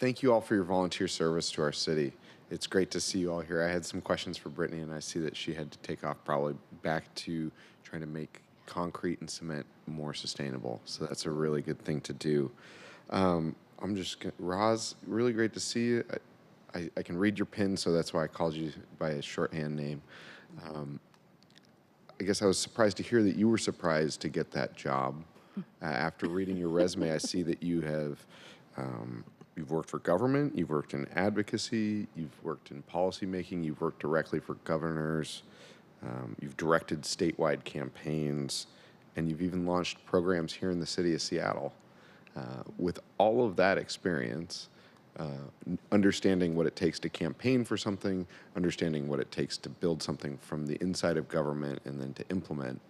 Thank you all for your volunteer service to our city. It's great to see you all here. I had some questions for Brittany, and I see that she had to take off probably back to trying to make concrete and cement more sustainable. So that's a really good thing to do. Roz, really great to see you. I can read your PIN, so that's why I called you by a shorthand name. I guess I was surprised to hear that you were surprised to get that job. After reading your resume, I see that you have you've worked for government, you've worked in advocacy, you've worked in policymaking, you've worked directly for governors, you've directed statewide campaigns, and you've even launched programs here in the city of Seattle. With all of that experience, understanding what it takes to campaign for something, understanding what it takes to build something from the inside of government and then to implement,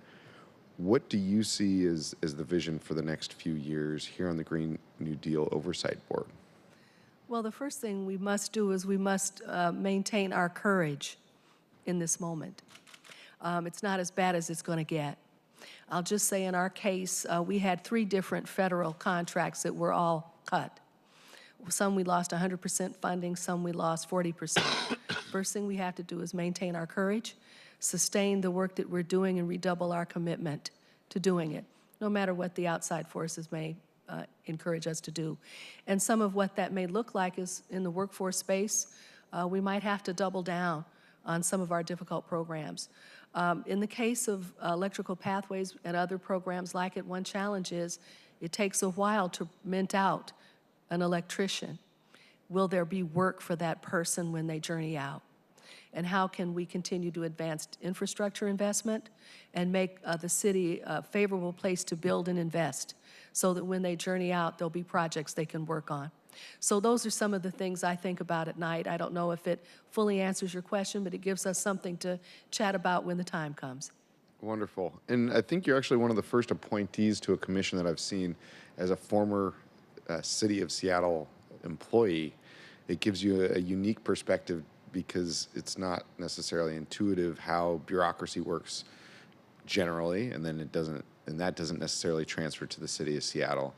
what do you see as the vision for the next few years here on the Green New Deal Oversight Board? Well, the first thing we must do is we must maintain our courage in this moment. It's not as bad as it's going to get. I'll just say in our case, we had 3 different federal contracts that were all cut. Some we lost 100% funding, some we lost 40%. First thing we have to do is maintain our courage, sustain the work that we're doing, and redouble our commitment to doing it, no matter what the outside forces may encourage us to do. And some of what that may look like is in the workforce space, we might have to double down on some of our difficult programs. In the case of electrical pathways and other programs like it, one challenge is it takes a while to mint out an electrician. Will there be work for that person when they journey out? And how can we continue to advance infrastructure investment and make the city a favorable place to build and invest so that when they journey out, there'll be projects they can work on. So those are some of the things I think about at night. I don't know if it fully answers your question, but it gives us something to chat about when the time comes. Wonderful. And I think you're actually one of the first appointees to a commission that I've seen as a former City of Seattle employee. It gives you a unique perspective because it's not necessarily intuitive how bureaucracy works generally, and then that doesn't necessarily transfer to the City of Seattle.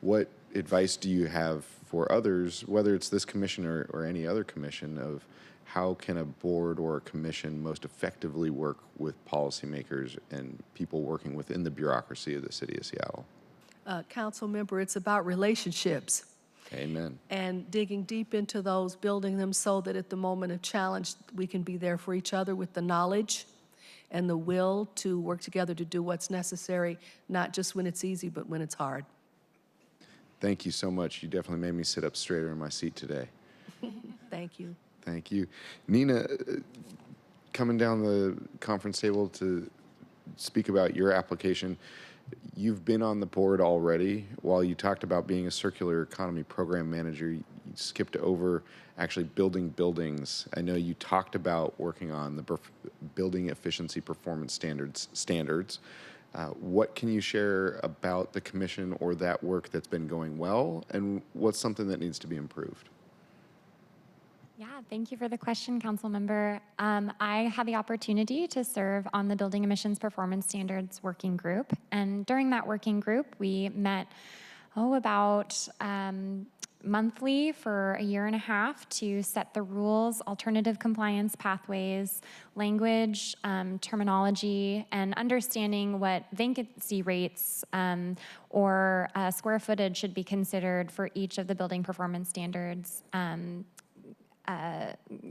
What advice do you have for others, whether it's this commission or any other commission, of how can a board or a commission most effectively work with policymakers and people working within the bureaucracy of the City of Seattle? Council member, it's about relationships. Amen. And digging deep into those, building them so that at the moment of challenge, we can be there for each other with the knowledge and the will to work together to do what's necessary, not just when it's easy, but when it's hard. Thank you so much. You definitely made me sit up straighter in my seat today. Thank you. Thank you. Nina, coming down the conference table to speak about your application, you've been on the board already. While you talked about being a circular economy program manager, you skipped over actually building buildings. I know you talked about working on the building efficiency performance standards. What can you share about the commission or that work that's been going well, and what's something that needs to be improved? Yeah, thank you for the question, Council Member. I had the opportunity to serve on the Building Emissions Performance Standards Working Group, and during that working group, we met about monthly for a year and a half to set the rules, alternative compliance pathways, language, terminology, and understanding what vacancy rates or square footage should be considered for each of the building performance standards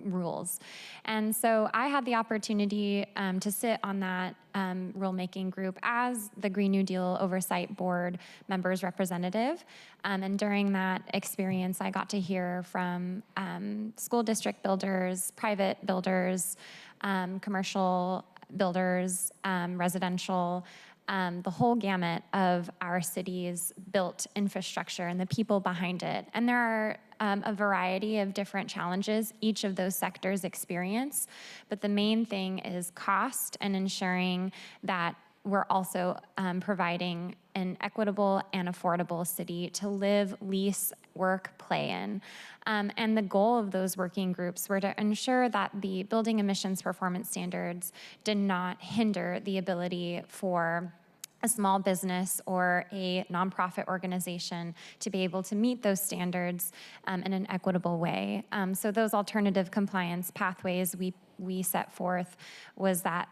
rules. And so I had the opportunity to sit on that rulemaking group as the Green New Deal Oversight Board members representative. And during that experience, I got to hear from school district builders, private builders, commercial builders, residential, the whole gamut of our city's built infrastructure and the people behind it. And there are a variety of different challenges each of those sectors experience, but the main thing is cost and ensuring that we're also providing an equitable and affordable city to live, lease, work, play in. And the goal of those working groups were to ensure that the building emissions performance standards did not hinder the ability for a small business or a nonprofit organization to be able to meet those standards in an equitable way. So those alternative compliance pathways we set forth was that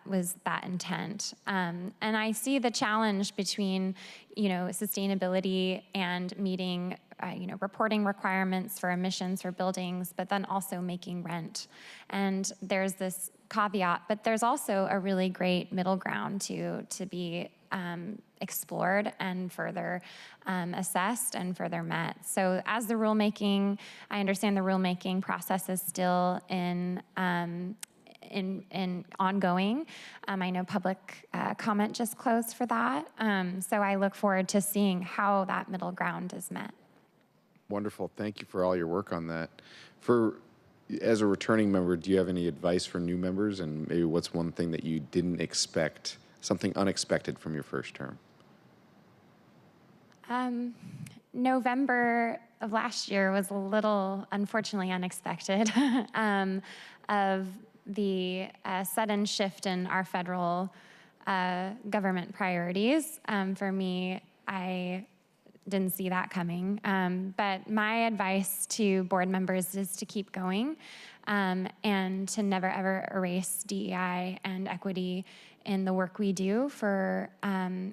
intent. And I see the challenge between, sustainability and meeting, reporting requirements for emissions for buildings, but then also making rent. And there's this caveat, but there's also a really great middle ground to be explored and further assessed and further met. So as the rulemaking, I understand the rulemaking process is still in ongoing. I know public comment just closed for that. So I look forward to seeing how that middle ground is met. Wonderful. Thank you for all your work on that. As a returning member, do you have any advice for new members, and maybe what's one thing that you didn't expect, something unexpected from your first term? November of last year was a little, unfortunately, unexpected of the sudden shift in our federal government priorities. For me, I didn't see that coming. But my advice to board members is to keep going and to never ever erase DEI and equity in the work we do for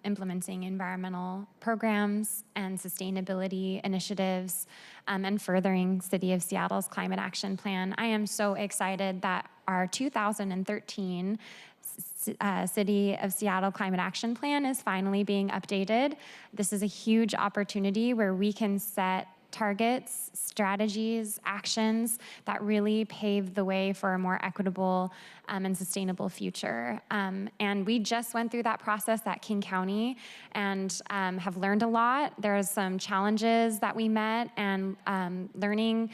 implementing environmental programs and sustainability initiatives and furthering City of Seattle's climate action plan. I am so excited that our 2013 City of Seattle Climate Action Plan is finally being updated. This is a huge opportunity where we can set targets, strategies, actions that really pave the way for a more equitable and sustainable future. And we just went through that process at King County and have learned a lot. There's some challenges that we met and learning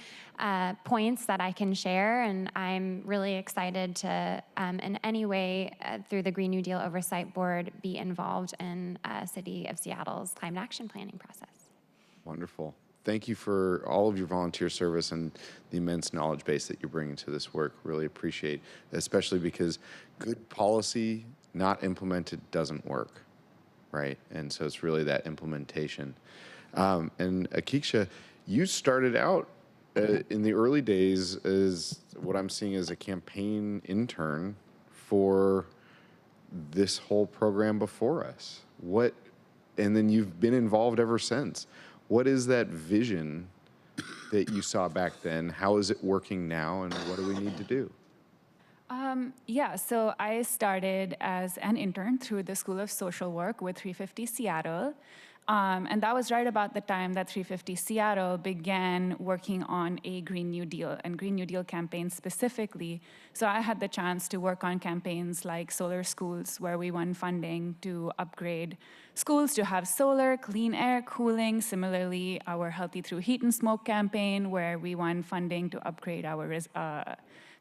points that I can share, and I'm really excited to, in any way, through the Green New Deal Oversight Board, be involved in City of Seattle's climate action planning process. Wonderful. Thank you for all of your volunteer service and the immense knowledge base that you're bringing to this work. Really appreciate, especially because good policy not implemented doesn't work, right? And so it's really that implementation. And Akiksha, you started out in the early days as what I'm seeing as a campaign intern for this whole program before us. And then you've been involved ever since. What is that vision that you saw back then? How is it working now, and what do we need to do? Yeah, so I started as an intern through the School of Social Work with 350 Seattle. And that was right about the time that 350 Seattle began working on a Green New Deal and Green New Deal campaigns specifically. So I had the chance to work on campaigns like Solar Schools, where we won funding to upgrade schools to have solar, clean air, cooling. Similarly, our Healthy Through Heat and Smoke campaign, where we won funding to upgrade our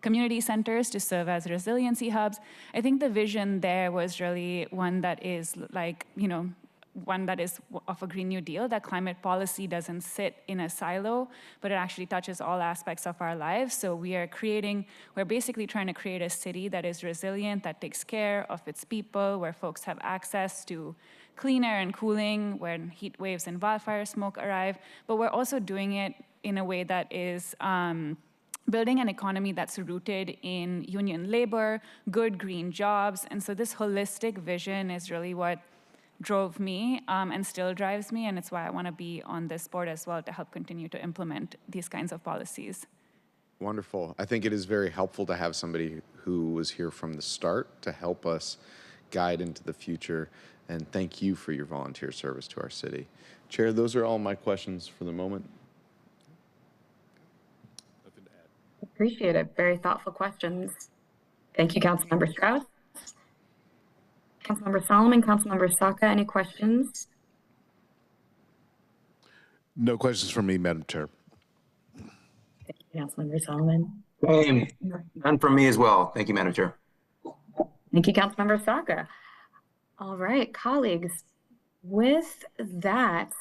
community centers to serve as resiliency hubs. I think the vision there was really one that is one that is of a Green New Deal, that climate policy doesn't sit in a silo, but it actually touches all aspects of our lives. So we're basically trying to create a city that is resilient, that takes care of its people, where folks have access to clean air and cooling when heat waves and wildfire smoke arrive. But we're also doing it in a way that is building an economy that's rooted in union labor, good green jobs. And so this holistic vision is really what drove me and still drives me, and it's why I want to be on this board as well to help continue to implement these kinds of policies. Wonderful. I think it is very helpful to have somebody who was here from the start to help us guide into the future, and thank you for your volunteer service to our city. Chair, those are all my questions for the moment. Nothing to add. Appreciate it. Very thoughtful questions. Thank you, Councilmember Strauss. Councilmember Solomon, Councilmember Saka, any questions? No questions from me, Madam Chair. Thank you, Councilmember Solomon. Same. None from me as well. Thank you, Madam Chair. Thank you, Councilmember Saka. All right, colleagues, with that,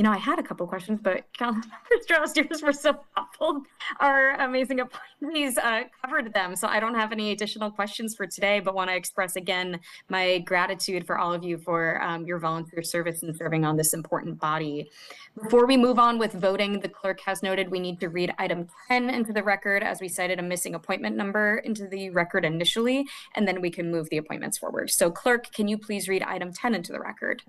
I had a couple questions, but Councilmember Strauss, yours were so thoughtful. Our amazing appointees covered them, so I don't have any additional questions for today, but want to express again my gratitude for all of you for your volunteer service and serving on this important body. Before we move on with voting, the clerk has noted we need to read item 10 into the record, as we cited a missing appointment number into the record initially, and then we can move the appointments forward. So clerk, can you please read item 10 into the record?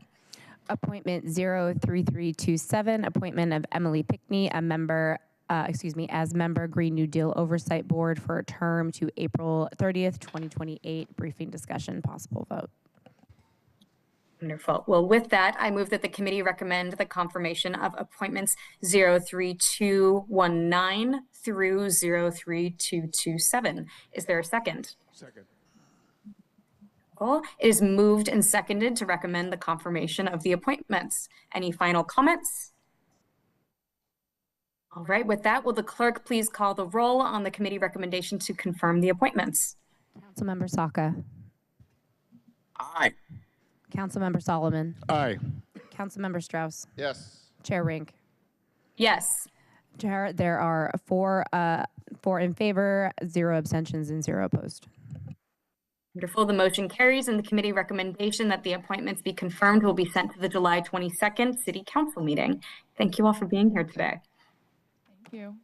Appointment 03327, appointment of Emily Pickney, as member Green New Deal Oversight Board for a term to April 30th, 2028. Briefing, discussion, possible vote. Wonderful. Well, with that, I move that the committee recommend the confirmation of appointments 03219 through 03227. Is there a second? Second. It is moved and seconded to recommend the confirmation of the appointments. Any final comments? All right, with that, will the clerk please call the roll on the committee recommendation to confirm the appointments? Councilmember Saka. Aye. Councilmember Solomon. Aye. Councilmember Strauss. Yes. Chair Rink. Yes. Chair, there are four in favor, 0 abstentions, and 0 opposed. Wonderful. The motion carries, and the committee recommendation that the appointments be confirmed will be sent to the July 22nd City Council meeting. Thank you all for being here today. Thank you.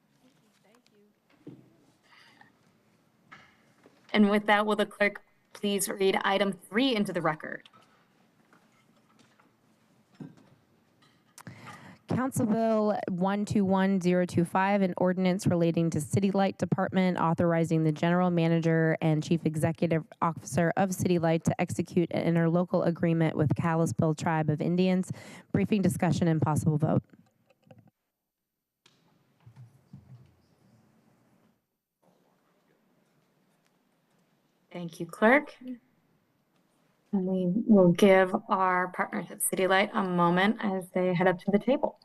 And with that, will the clerk please read item 3 into the record? Council Bill 121025, an ordinance relating to City Light Department authorizing the general manager and chief executive officer of City Light to execute an interlocal agreement with Kalispel Tribe of Indians. Briefing, discussion, and possible vote. Thank you, clerk. And we will give our partners at City Light a moment as they head up to the table.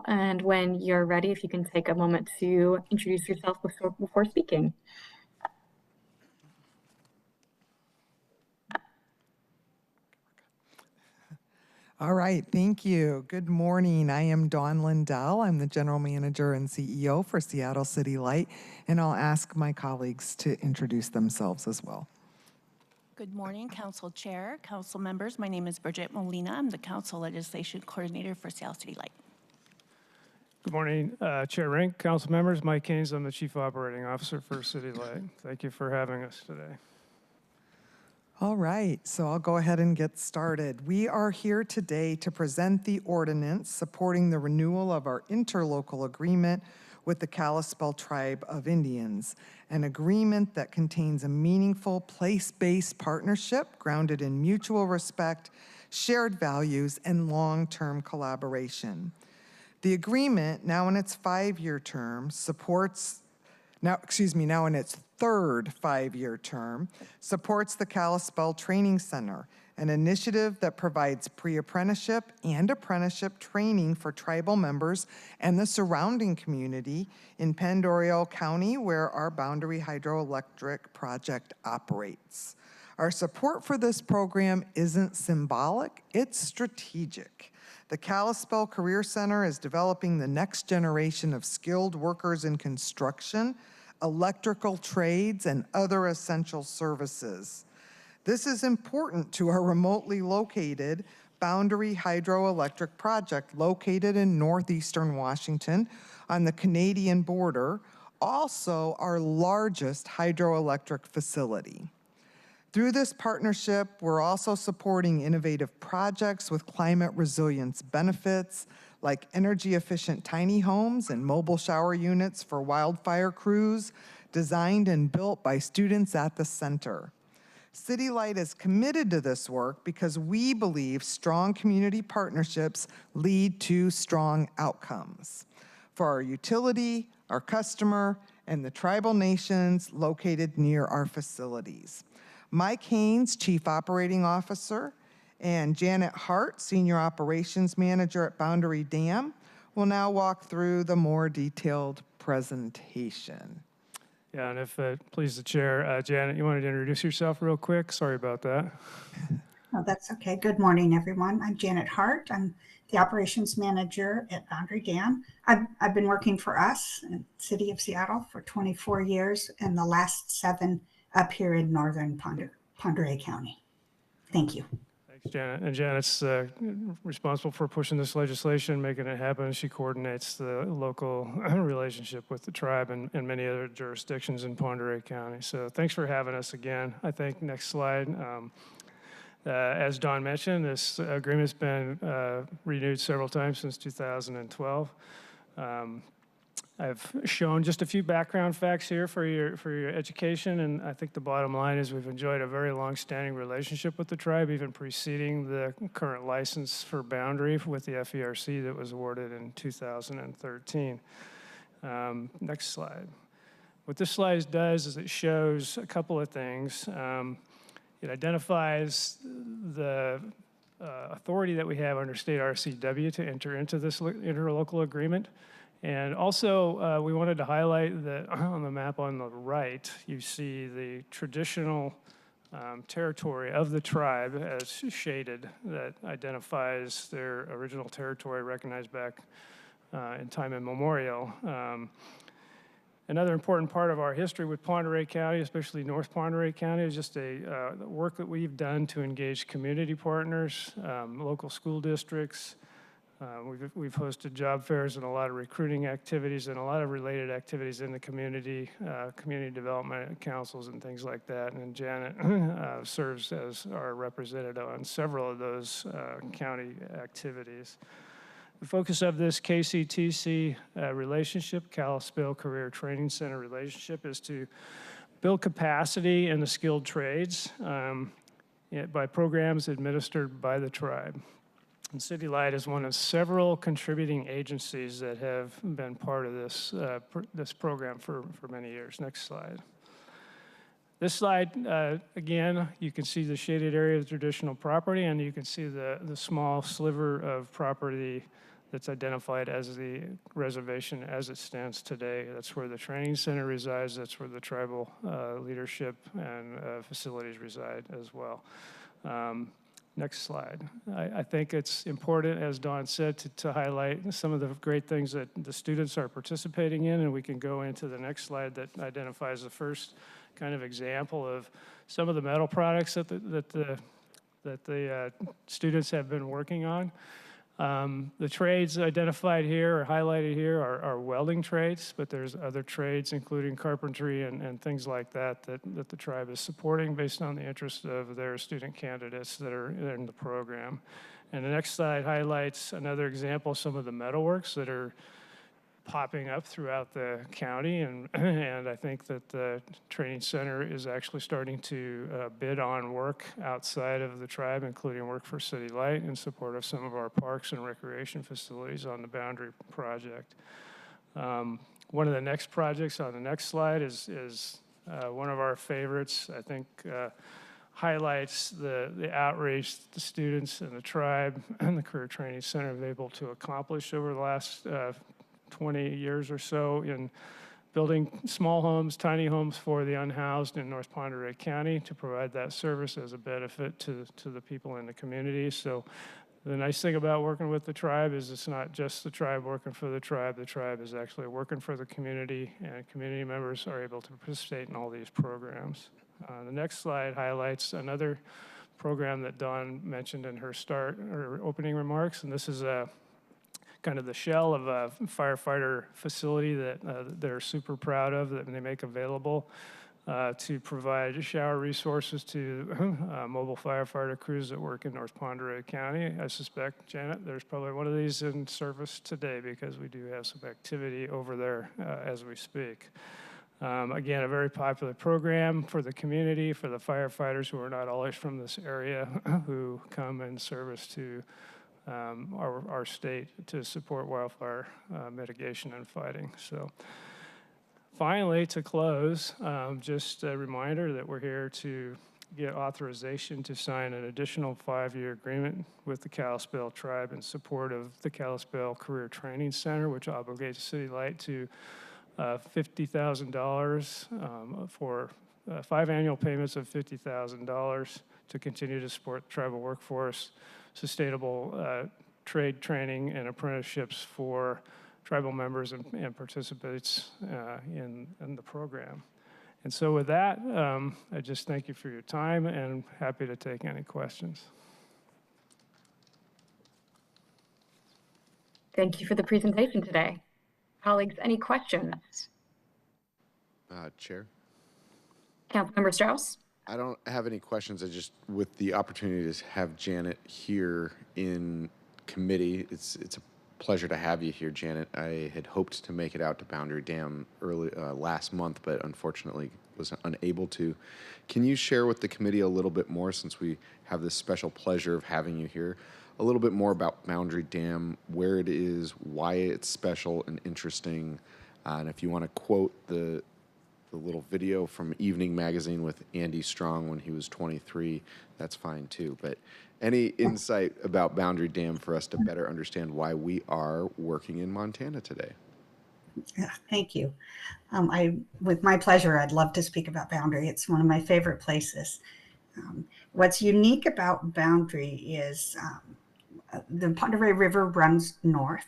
And when you're ready, if you can take a moment to introduce yourself before speaking. All right, thank you. Good morning. I am Dawn Lindell. I'm the General Manager and CEO for Seattle City Light, and I'll ask my colleagues to introduce themselves as well. Good morning, Council Chair, Council members. My name is Bridget Molina. I'm the Council Legislation Coordinator for Seattle City Light. Good morning, Chair Rink, Council members. Mike Haynes, I'm the Chief Operating Officer for City Light. Thank you for having us today. All right, so I'll go ahead and get started. We are here today to present the ordinance supporting the renewal of our interlocal agreement with the Kalispel Tribe of Indians, an agreement that contains a meaningful place-based partnership grounded in mutual respect, shared values, and long-term collaboration. The agreement, now in its 5-year term, now in its third 5-year term, supports the Kalispel Training Center, an initiative that provides pre-apprenticeship and apprenticeship training for tribal members and the surrounding community in Pandorial County, where our Boundary Hydroelectric project operates. Our support for this program isn't symbolic, it's strategic. The Kalispel Career Center is developing the next generation of skilled workers in construction, electrical trades, and other essential services. This is important to our remotely located Boundary Hydroelectric project located in northeastern Washington on the Canadian border, also our largest hydroelectric facility. Through this partnership, we're also supporting innovative projects with climate resilience benefits, like energy-efficient tiny homes and mobile shower units for wildfire crews, designed and built by students at the center. City Light is committed to this work because we believe strong community partnerships lead to strong outcomes for our utility, our customer, and the tribal nations located near our facilities. Mike Haynes, Chief Operating Officer, and Janet Hart, Senior Operations Manager at Boundary Dam, will now walk through the more detailed presentation. Yeah, and if it pleases the chair, Janet, you wanted to introduce yourself real quick? Sorry about that. Oh, that's okay. Good morning, everyone. I'm Janet Hart. I'm the Operations Manager at Boundary Dam. I've been working for us in the City of Seattle for 24 years, and the last 7 up here in northern Ponderay County. Thank you. Thanks, Janet. And Janet's responsible for pushing this legislation, making it happen. She coordinates the local relationship with the tribe and many other jurisdictions in Ponderay County. So thanks for having us again. I think next slide. As Dawn mentioned, this agreement's been renewed several times since 2012. I've shown just a few background facts here for your education, and I think the bottom line is we've enjoyed a very long-standing relationship with the tribe, even preceding the current license for Boundary with the FERC that was awarded in 2013. Next slide. What this slide does is it shows a couple of things. It identifies the authority that we have under state RCW to enter into this interlocal agreement. And also, we wanted to highlight that on the map on the right, you see the traditional territory of the tribe as shaded that identifies their original territory recognized back in time immemorial. Another important part of our history with Pend Oreille County, especially North Pend Oreille County, is just the work that we've done to engage community partners, local school districts. We've hosted job fairs and a lot of recruiting activities and a lot of related activities in the community, community development councils and things like that. And Janet serves as our representative on several of those county activities. The focus of this KCTC relationship, Kalispell Career Training Center relationship, is to build capacity in the skilled trades by programs administered by the tribe. And City Light is one of several contributing agencies that have been part of this, this program for many years. Next slide. This slide, again, you can see the shaded area of the traditional property, and you can see the small sliver of property that's identified as the reservation as it stands today. That's where the training center resides. That's where the tribal leadership and facilities reside as well. Next slide. I think it's important, as Dawn said, to highlight some of the great things that the students are participating in, and we can go into the next slide that identifies the first kind of example of some of the metal products that the students have been working on. The trades identified here or highlighted here are welding trades, but there's other trades, including carpentry and things like that the tribe is supporting based on the interest of their student candidates that are in the program. And the next slide highlights another example of some of the metalworks that are popping up throughout the county, and I think that the training center is actually starting to bid on work outside of the tribe, including work for City Light in support of some of our parks and recreation facilities on the Boundary Project. One of the next projects on the next slide is one of our favorites. I think highlights the outreach the students and the tribe and the Career Training Center have been able to accomplish over the last 20 years or so in building small homes, tiny homes for the unhoused in North Pend Oreille County to provide that service as a benefit to the people in the community. So the nice thing about working with the tribe is it's not just the tribe working for the tribe is actually working for the community, and community members are able to participate in all these programs. The next slide highlights another program that Dawn mentioned in her opening remarks, and this is a kind of the shell of a firefighter facility that they're super proud of, that they make available to provide shower resources to mobile firefighter crews that work in North Pend Oreille County. I suspect, Janet, there's probably one of these in service today because we do have some activity over there as we speak. Again, a very popular program for the community, for the firefighters who are not always from this area, who come in service to our state to support wildfire mitigation and fighting. So finally, to close, just a reminder that we're here to get authorization to sign an additional 5-year agreement with the Kalispell tribe in support of the Kalispell Career Training Center, which obligates City Light to $50,000 for 5 annual payments of $50,000 to continue to support the tribal workforce, sustainable trade training and apprenticeships for tribal members and participants in the program. And so with that, I just thank you for your time and happy to take any questions. Thank you for the presentation today. Colleagues, any questions? Chair? Councilmember Strauss? I don't have any questions. I just, with the opportunity to have Janet here in committee, it's a pleasure to have you here, Janet. I had hoped to make it out to Boundary Dam last month, but unfortunately was unable to. Can you share with the committee a little bit more, since we have this special pleasure of having you here, a little bit more about Boundary Dam, where it is, why it's special and interesting, and if you want to quote the the little video from Evening Magazine with Andy Strong when he was 23, that's fine too. But any insight about Boundary Dam for us to better understand why we are working in Montana today? Yeah, thank you. With my pleasure, I'd love to speak about Boundary. It's one of my favorite places. What's unique about Boundary is the Pend Oreille River runs north.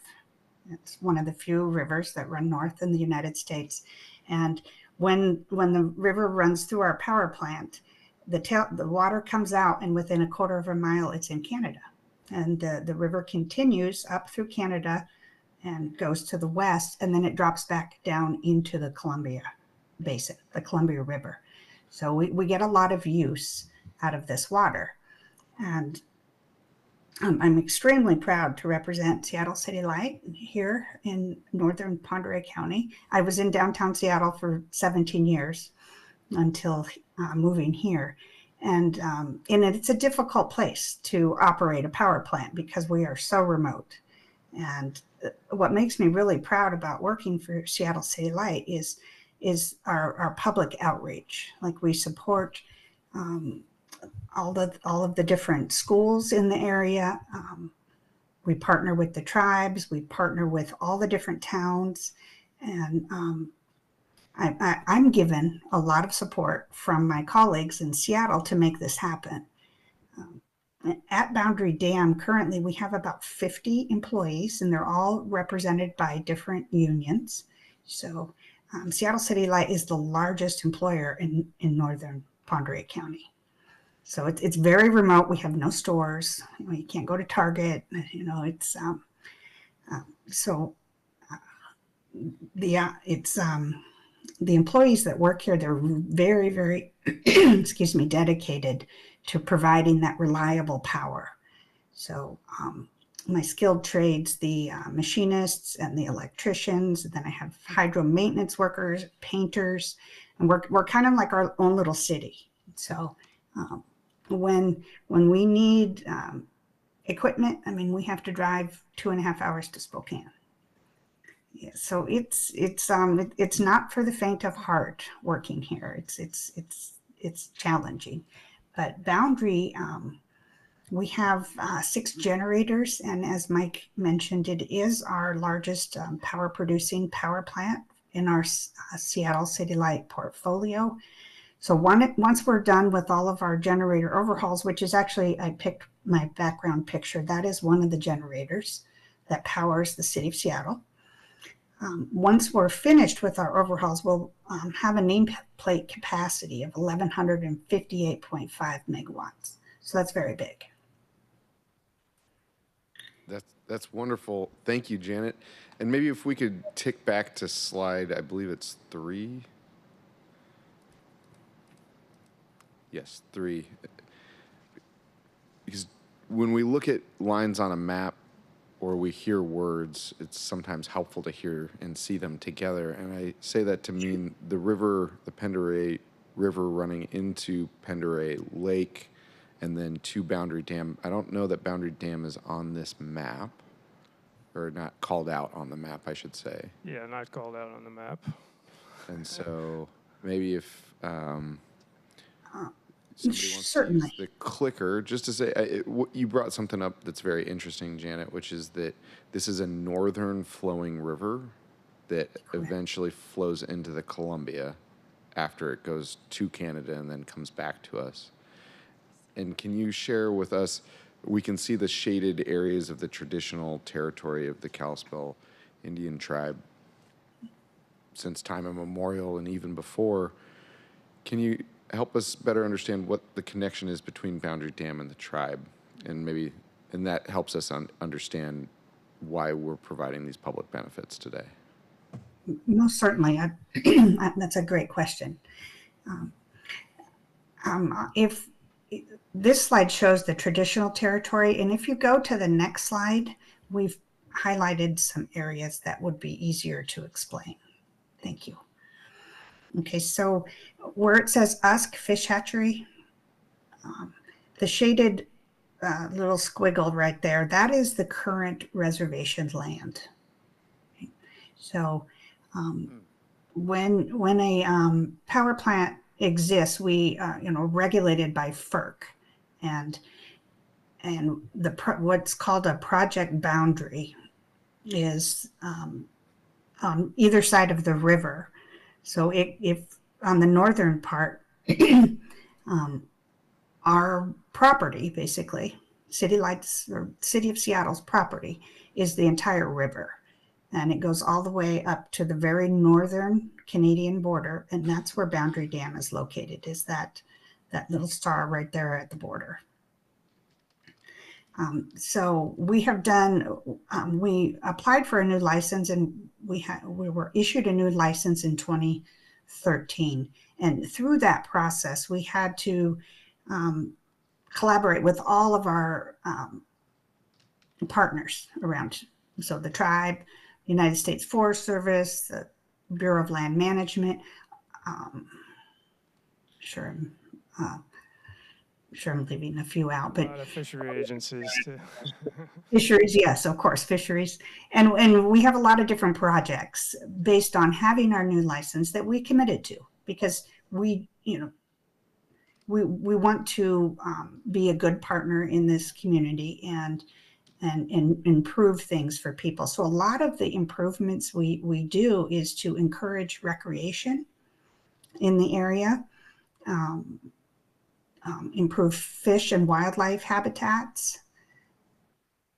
It's one of the few rivers that run north in the United States. And when the river runs through our power plant, the water comes out, and within a quarter of a mile, it's in Canada. And the river continues up through Canada and goes to the west, and then it drops back down into the Columbia Basin, the Columbia River. So we get a lot of use out of this water. And I'm extremely proud to represent Seattle City Light here in northern Pend Oreille County. I was in downtown Seattle for 17 years until moving here. And it's a difficult place to operate a power plant because we are so remote. And what makes me really proud about working for Seattle City Light is our public outreach. Like, we support all of the different schools in the area. We partner with the tribes. We partner with all the different towns, and I'm given a lot of support from my colleagues in Seattle to make this happen. At Boundary Dam, currently we have about 50 employees, and they're all represented by different unions. So Seattle City Light is the largest employer in northern Pend Oreille County. So it's very remote. We have no stores. You can't go to Target. It's the employees that work here, they're very, very, excuse me, dedicated to providing that reliable power. So my skilled trades, the machinists and the electricians, and then I have hydro maintenance workers, painters, and we're kind of like our own little city. So when we need equipment, we have to drive 2.5 hours to Spokane. Yeah, so it's not for the faint of heart working here. It's challenging, but Boundary, we have 6 generators, and as Mike mentioned, it is our largest power producing power plant in our Seattle City Light portfolio. So once we're done with all of our generator overhauls, which is actually, I picked my background picture, that is one of the generators that powers the city of Seattle. Once we're finished with our overhauls, we'll have a nameplate capacity of 1,158.5 megawatts. So that's very big. That's wonderful. Thank you, Janet. And maybe if we could tick back to slide, I believe it's 3. Yes, 3. Because when we look at lines on a map or we hear words, it's sometimes helpful to hear and see them together. And I say that to mean the river, the Pend Oreille River running into Pend Oreille Lake, and then to Boundary Dam. I don't know that Boundary Dam is on this map, or not called out on the map, I should say. Yeah, not called out on the map. And so maybe if somebody wants Certainly. to use the clicker, just to say, you brought something up that's very interesting, Janet, which is that this is a northern flowing river that eventually flows into the Columbia after it goes to Canada and then comes back to us. And can you share with us, we can see the shaded areas of the traditional territory of the Kalispel Indian tribe since time immemorial and even before. Can you help us better understand what the connection is between Boundary Dam and the tribe, and that helps us understand why we're providing these public benefits today? Most certainly. That's a great question. If this slide shows the traditional territory, and if you go to the next slide, we've highlighted some areas that would be easier to explain. Thank you. Okay, so where it says Usk Fish Hatchery, the shaded little squiggle right there, that is the current reservation land. Okay. So when a power plant exists, we regulated by FERC, and what's called a project boundary is on either side of the river. So if on the northern part, our property, basically, City Lights or City of Seattle's property, is the entire river. And it goes all the way up to the very northern Canadian border. And that's where Boundary Dam is located, is that little star right there at the border. So we have done, we applied for a new license, and we were issued a new license in 2013. And through that process, we had to collaborate with all of our partners around. So the tribe, United States Forest Service, the Bureau of Land Management, sure I'm leaving a few out, but a lot of fishery agencies too. fisheries, yes, of course, fisheries. And we have a lot of different projects based on having our new license that we committed to, because we want to be a good partner in this community and improve things for people. So a lot of the improvements we do is to encourage recreation in the area, improve fish and wildlife habitats,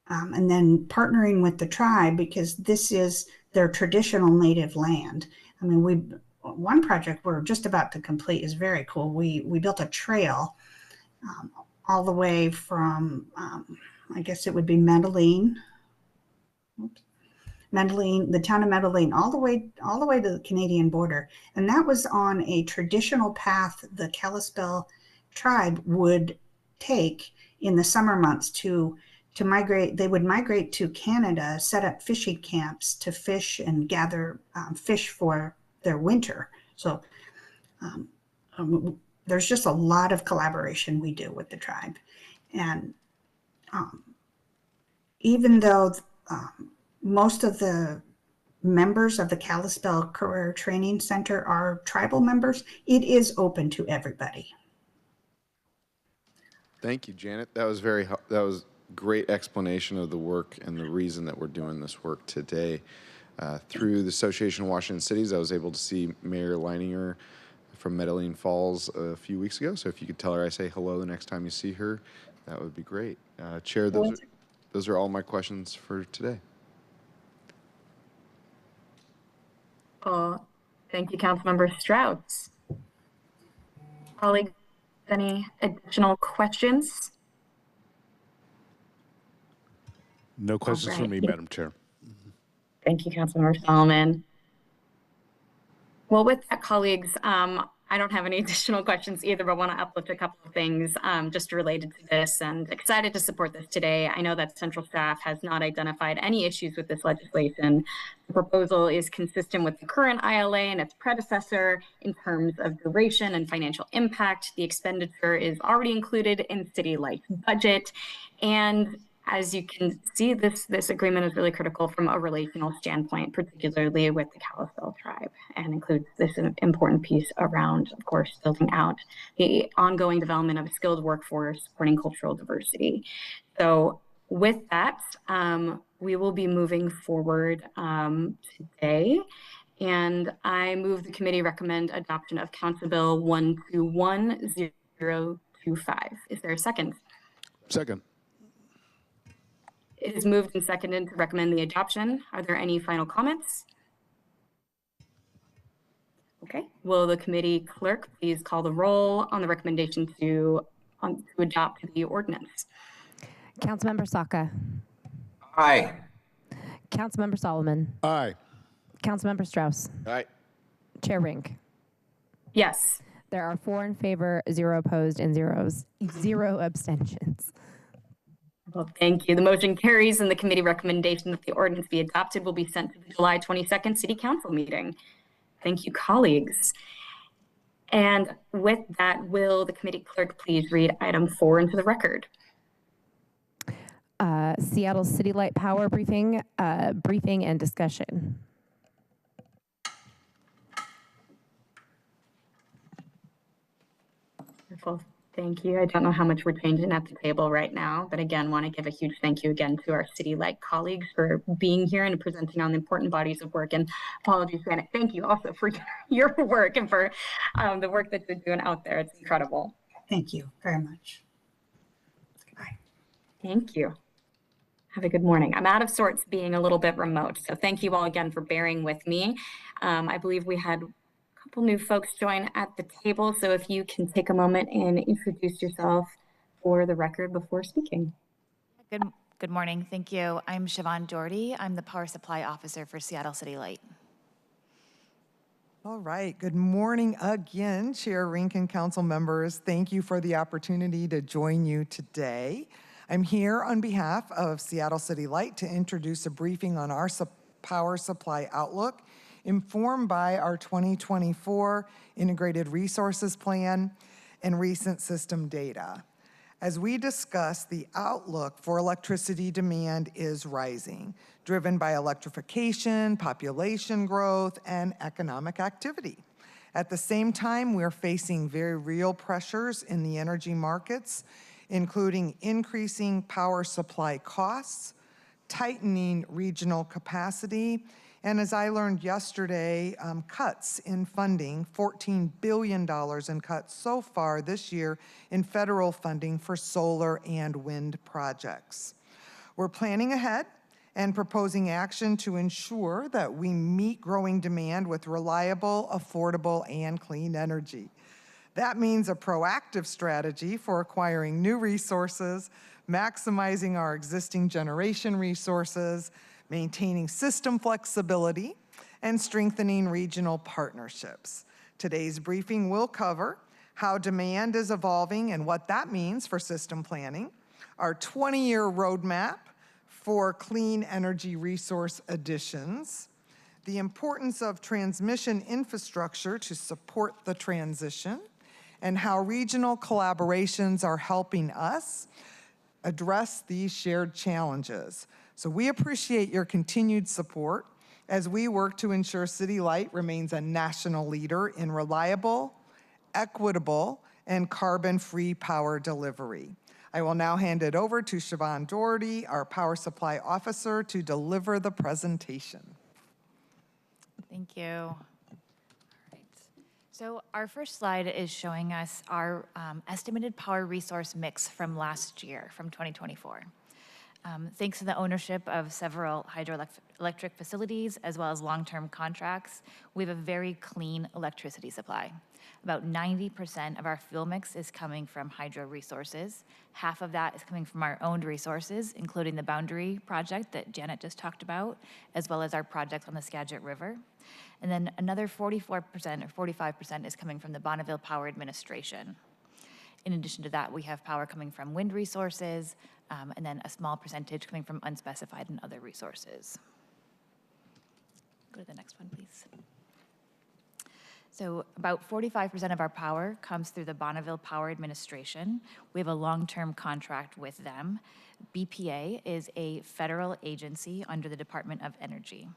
and then partnering with the tribe, because this is their traditional native land. I mean, one project we're just about to complete is very cool. We built a trail all the way from, I guess it would be Medellin, the town of Medellin, all the way to the Canadian border. And that was on a traditional path the Kalispel tribe would take in the summer months to migrate. They would migrate to Canada, set up fishing camps to fish and gather fish for their winter. So there's just a lot of collaboration we do with the tribe. And even though most of the members of the Kalispel Career Training Center are tribal members, it is open to everybody. Thank you, Janet. That was great explanation of the work and the reason that we're doing this work today. Through the Association of Washington Cities, I was able to see Mayor Leininger from Medellin Falls a few weeks ago. So if you could tell her I say hello the next time you see her, that would be great. Chair, those are all my questions for today. Thank you, Councilmember Strauss. Colleagues, any additional questions? No questions from me, Madam Chair. Thank you, Councilmember Solomon. Well, with that, colleagues, I don't have any additional questions either, but want to uplift a couple of things just related to this, and excited to support this today. I know that central staff has not identified any issues with this legislation. The proposal is consistent with the current ILA and its predecessor in terms of duration and financial impact. The expenditure is already included in City Light's budget, and as you can see, this agreement is really critical from a relational standpoint, particularly with the Kalispel tribe, and includes this important piece around, of course, building out the ongoing development of a skilled workforce supporting cultural diversity. So with that, we will be moving forward today. And I move the committee recommend adoption of Council Bill 121025. Is there a second? Second. It is moved and seconded to recommend the adoption. Are there any final comments? Okay, will the committee clerk please call the roll on the recommendation to adopt the ordinance? Councilmember Saka. Aye. Councilmember Solomon. Aye. Councilmember Strauss. Aye. Chair Rink. Yes. There are 4 in favor, 0 opposed, and 0 abstentions. Well, thank you. The motion carries, and the committee recommendation that the ordinance be adopted will be sent to the July 22nd City Council meeting. Thank you, colleagues. And with that, will the committee clerk please read item 4 into the record? Seattle City Light Power briefing and discussion. Well, thank you. I don't know how much we're changing at the table right now, but again, want to give a huge thank you again to our city-like colleagues for being here and presenting on the important bodies of work. And apologies, Janet, thank you also for your work and for the work that you're doing out there. It's incredible. Thank you very much. Goodbye. Thank you. Have a good morning. I'm out of sorts being a little bit remote, so thank you all again for bearing with me. I believe we had couple new folks join at the table, so if you can take a moment and introduce yourself for the record before speaking. Good morning. Thank you. I'm Siobhan Doherty. I'm the Power Supply Officer for Seattle City Light. All right. Good morning again, Chair Rink and council members. Thank you for the opportunity to join you today. I'm here on behalf of Seattle City Light to introduce a briefing on our power supply outlook, informed by our 2024 Integrated Resources Plan and recent system data. As we discuss, the outlook for electricity demand is rising, driven by electrification, population growth, and economic activity. At the same time, we're facing very real pressures in the energy markets, including increasing power supply costs, tightening regional capacity, and as I learned yesterday, cuts in funding, $14 billion in cuts so far this year in federal funding for solar and wind projects. We're planning ahead and proposing action to ensure that we meet growing demand with reliable, affordable, and clean energy. That means a proactive strategy for acquiring new resources, maximizing our existing generation resources, maintaining system flexibility, and strengthening regional partnerships. Today's briefing will cover how demand is evolving and what that means for system planning, our 20-year roadmap for clean energy resource additions, the importance of transmission infrastructure to support the transition, and how regional collaborations are helping us address these shared challenges. So we appreciate your continued support as we work to ensure City Light remains a national leader in reliable, equitable, and carbon-free power delivery. I will now hand it over to Siobhan Doherty, our Power Supply Officer, to deliver the presentation. Thank you. All right. So our first slide is showing us our estimated power resource mix from last year, from 2024. Thanks to the ownership of several hydroelectric facilities, as well as long-term contracts, we have a very clean electricity supply. About 90% of our fuel mix is coming from hydro resources. Half of that is coming from our owned resources, including the Boundary project that Janet just talked about, as well as our projects on the Skagit River. And then another 44% or 45% is coming from the Bonneville Power Administration. In addition to that, we have power coming from wind resources, and then a small percentage coming from unspecified and other resources. Go to the next one, please. So about 45% of our power comes through the Bonneville Power Administration. We have a long-term contract with them. BPA is a federal agency under the Department of Energy.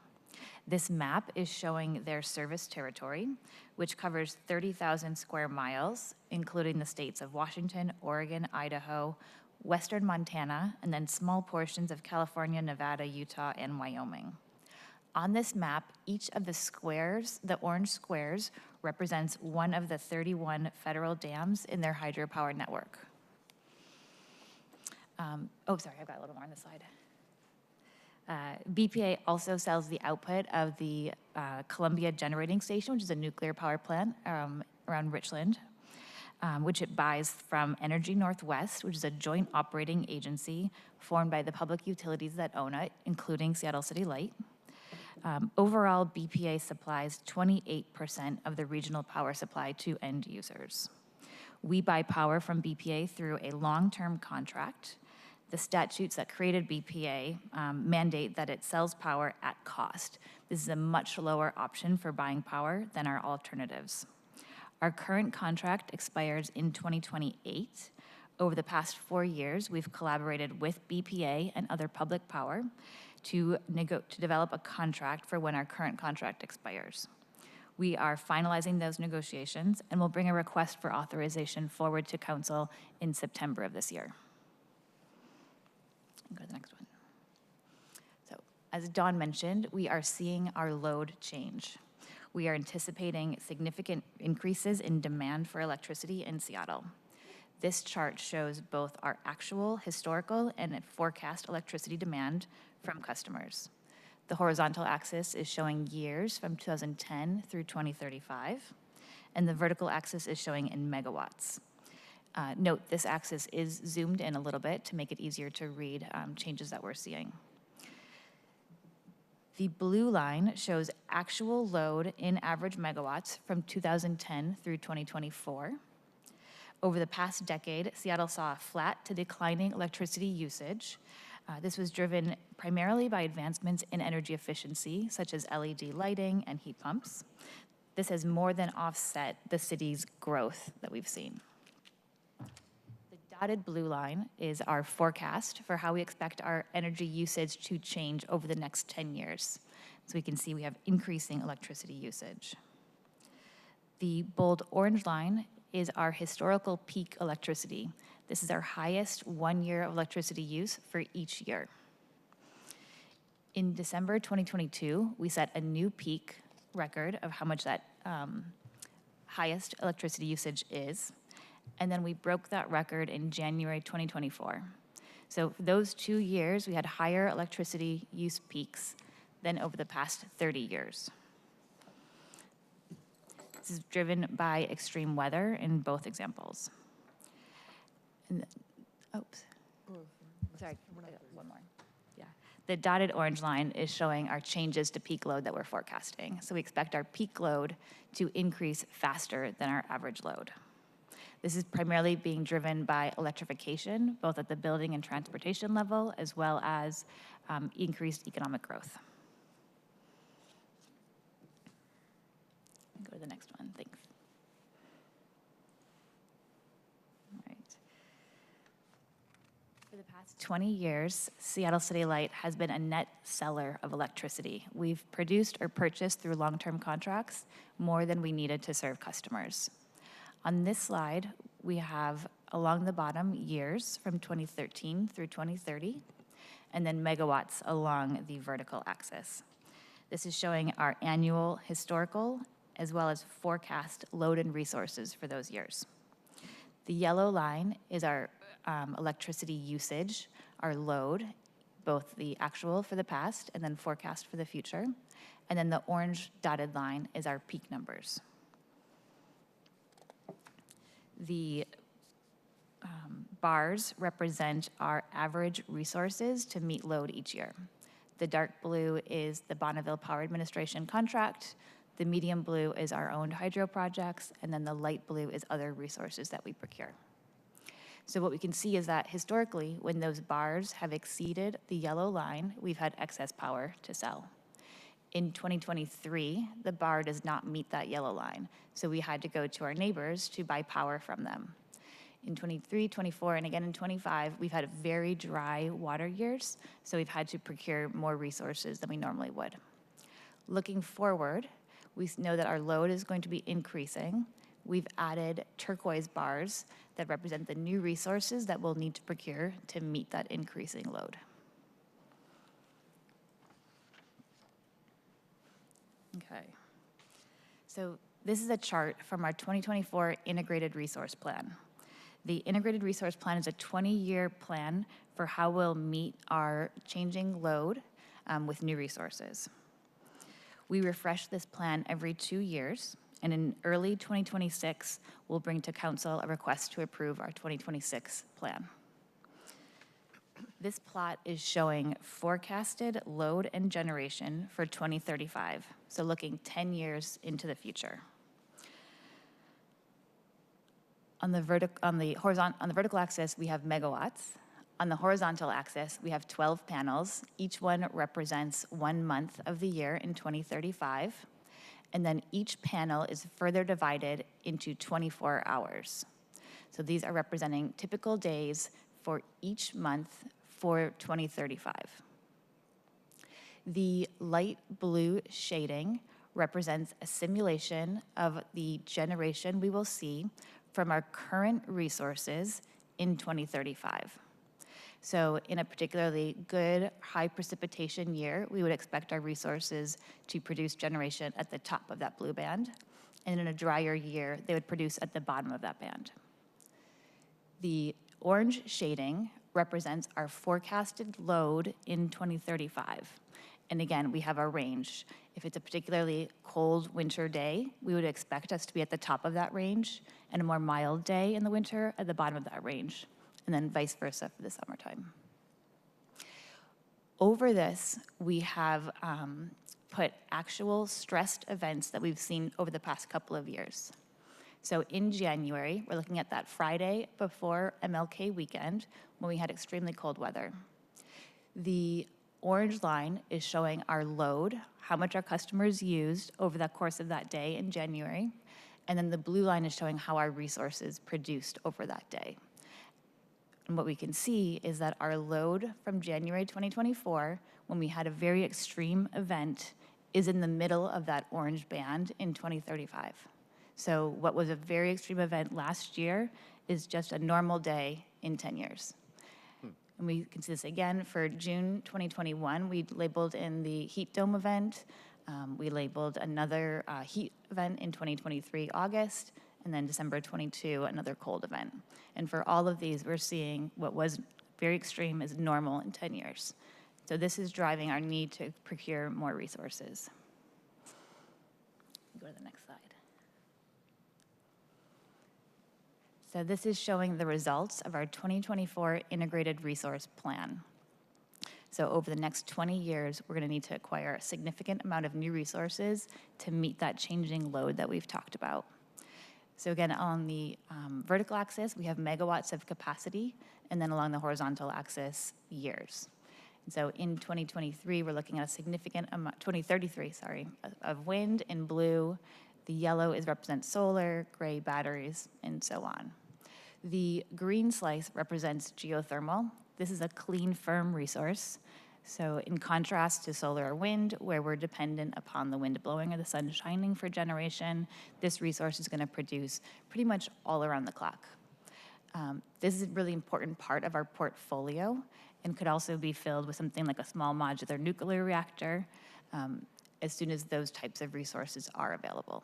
This map is showing their service territory, which covers 30,000 square miles, including the states of Washington, Oregon, Idaho, Western Montana, and then small portions of California, Nevada, Utah, and Wyoming. On this map, each of the squares, the orange squares, represents one of the 31 federal dams in their hydropower network. Sorry, I've got a little more on the slide. BPA also sells the output of the Columbia Generating Station, which is a nuclear power plant around Richland, which it buys from Energy Northwest, which is a joint operating agency formed by the public utilities that own it, including Seattle City Light. Overall, BPA supplies 28% of the regional power supply to end users. We buy power from BPA through a long-term contract. The statutes that created BPA mandate that it sells power at cost. This is a much lower option for buying power than our alternatives. Our current contract expires in 2028. Over the past 4 years, we've collaborated with BPA and other public power to develop a contract for when our current contract expires. We are finalizing those negotiations and will bring a request for authorization forward to Council in September of this year. Go to the next one. So, as Dawn mentioned, we are seeing our load change. We are anticipating significant increases in demand for electricity in Seattle. This chart shows both our actual, historical, and forecast electricity demand from customers. The horizontal axis is showing years from 2010 through 2035, and the vertical axis is showing in megawatts. Note, this axis is zoomed in a little bit to make it easier to read changes that we're seeing. The blue line shows actual load in average megawatts from 2010 through 2024. Over the past decade, Seattle saw flat to declining electricity usage. This was driven primarily by advancements in energy efficiency, such as LED lighting and heat pumps. This has more than offset the city's growth that we've seen. The dotted blue line is our forecast for how we expect our energy usage to change over the next 10 years. So we can see we have increasing electricity usage. The bold orange line is our historical peak electricity. This is our highest 1 year of electricity use for each year. In December 2022, we set a new peak record of how much that highest electricity usage is, and then we broke that record in January 2024. So for those 2 years, we had higher electricity use peaks than over the past 30 years. This is driven by extreme weather in both examples. And oops. Sorry, one more. Yeah. The dotted orange line is showing our changes to peak load that we're forecasting. So we expect our peak load to increase faster than our average load. This is primarily being driven by electrification, both at the building and transportation level, as well as increased economic growth. Go to the next one, thanks. All right. For the past 20 years, Seattle City Light has been a net seller of electricity. We've produced or purchased through long-term contracts more than we needed to serve customers. On this slide, we have along the bottom years from 2013 through 2030, and then megawatts along the vertical axis. This is showing our annual historical as well as forecast load and resources for those years. The yellow line is our electricity usage, our load, both the actual for the past and then forecast for the future. And then the orange dotted line is our peak numbers. The bars represent our average resources to meet load each year. The dark blue is the Bonneville Power Administration contract. The medium blue is our owned hydro projects, and then the light blue is other resources that we procure. So what we can see is that historically, when those bars have exceeded the yellow line, we've had excess power to sell. In 2023, the bar does not meet that yellow line, so we had to go to our neighbors to buy power from them. In 23, 24, and again in 25, we've had very dry water years, so we've had to procure more resources than we normally would. Looking forward, we know that our load is going to be increasing. We've added turquoise bars that represent the new resources that we'll need to procure to meet that increasing load. Okay. So this is a chart from our 2024 Integrated Resource Plan. The Integrated Resource Plan is a 20-year plan for how we'll meet our changing load with new resources. We refresh this plan every 2 years, and in early 2026, we'll bring to Council a request to approve our 2026 plan. This plot is showing forecasted load and generation for 2035, so looking 10 years into the future. On the vertical axis, we have megawatts. On the horizontal axis, we have 12 panels. Each one represents 1 month of the year in 2035. And then each panel is further divided into 24 hours. So these are representing typical days for each month for 2035. The light blue shading represents a simulation of the generation we will see from our current resources in 2035. So in a particularly good high precipitation year, we would expect our resources to produce generation at the top of that blue band. And in a drier year, they would produce at the bottom of that band. The orange shading represents our forecasted load in 2035. And again, we have a range. If it's a particularly cold winter day, we would expect us to be at the top of that range, and a more mild day in the winter at the bottom of that range, and then vice versa for the summertime. Over this, we have put actual stressed events that we've seen over the past couple of years. So in January, we're looking at that Friday before MLK weekend when we had extremely cold weather. The orange line is showing our load, how much our customers used over the course of that day in January, and then the blue line is showing how our resources produced over that day. And what we can see is that our load from January 2024, when we had a very extreme event, is in the middle of that orange band in 2035. So what was a very extreme event last year is just a normal day in 10 years. And we can see this again for June 2021. We labeled in the heat dome event. We labeled another heat event in 2023, August, and then December 22, another cold event. And for all of these, we're seeing what was very extreme is normal in 10 years. So this is driving our need to procure more resources. Go to the next slide. So this is showing the results of our 2024 Integrated Resource Plan. So over the next 20 years, we're going to need to acquire a significant amount of new resources to meet that changing load that we've talked about. So again, on the vertical axis, we have megawatts of capacity, and then along the horizontal axis, years. And so in 2023, we're looking at a significant amount, 2033, sorry, of wind in blue. The yellow represents solar, gray batteries, and so on. The green slice represents geothermal. This is a clean, firm resource. So in contrast to solar or wind, where we're dependent upon the wind blowing or the sun shining for generation, this resource is going to produce pretty much all around the clock. This is a really important part of our portfolio and could also be filled with something like a small modular nuclear reactor as soon as those types of resources are available.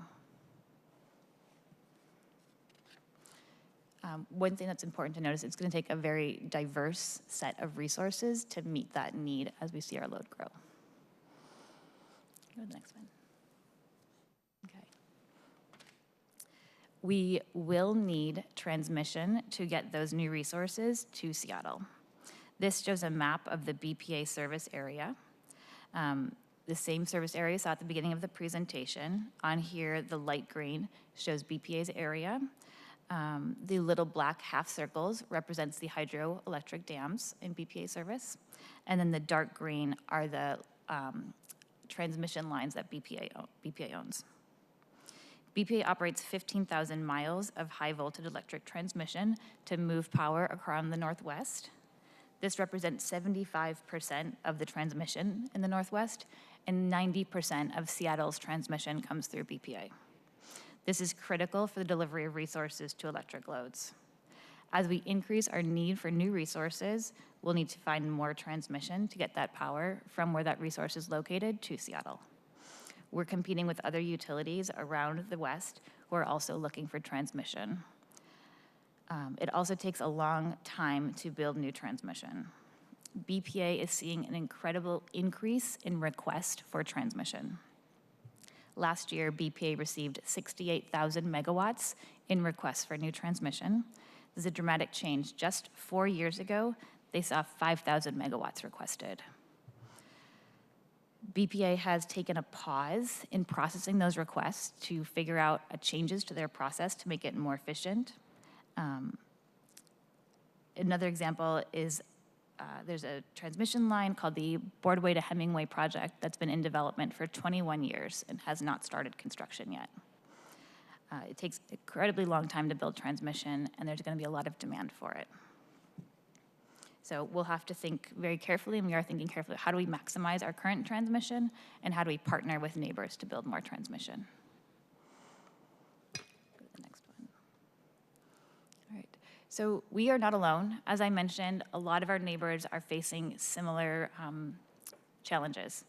One thing that's important to notice, it's going to take a very diverse set of resources to meet that need as we see our load grow. Go to the next one. Okay. We will need transmission to get those new resources to Seattle. This shows a map of the BPA service area. The same service area saw at the beginning of the presentation. On here, the light green shows BPA's area. The little black half circles represents the hydroelectric dams in BPA service. And then the dark green are the transmission lines that BPA owns. BPA operates 15,000 miles of high voltage electric transmission to move power around the Northwest. This represents 75% of the transmission in the Northwest, and 90% of Seattle's transmission comes through BPA. This is critical for the delivery of resources to electric loads. As we increase our need for new resources, we'll need to find more transmission to get that power from where that resource is located to Seattle. We're competing with other utilities around the West who are also looking for transmission. It also takes a long time to build new transmission. BPA is seeing an incredible increase in request for transmission. Last year, BPA received 68,000 megawatts in requests for new transmission. This is a dramatic change. Just 4 years ago, they saw 5,000 megawatts requested. BPA has taken a pause in processing those requests to figure out changes to their process to make it more efficient. Another example is there's a transmission line called the Boardway to Hemingway project that's been in development for 21 years and has not started construction yet. It takes an incredibly long time to build transmission, and there's going to be a lot of demand for it. So we'll have to think very carefully, and we are thinking carefully, how do we maximize our current transmission, and how do we partner with neighbors to build more transmission? Go to the next one. All right, so we are not alone. As I mentioned, a lot of our neighbors are facing similar challenges.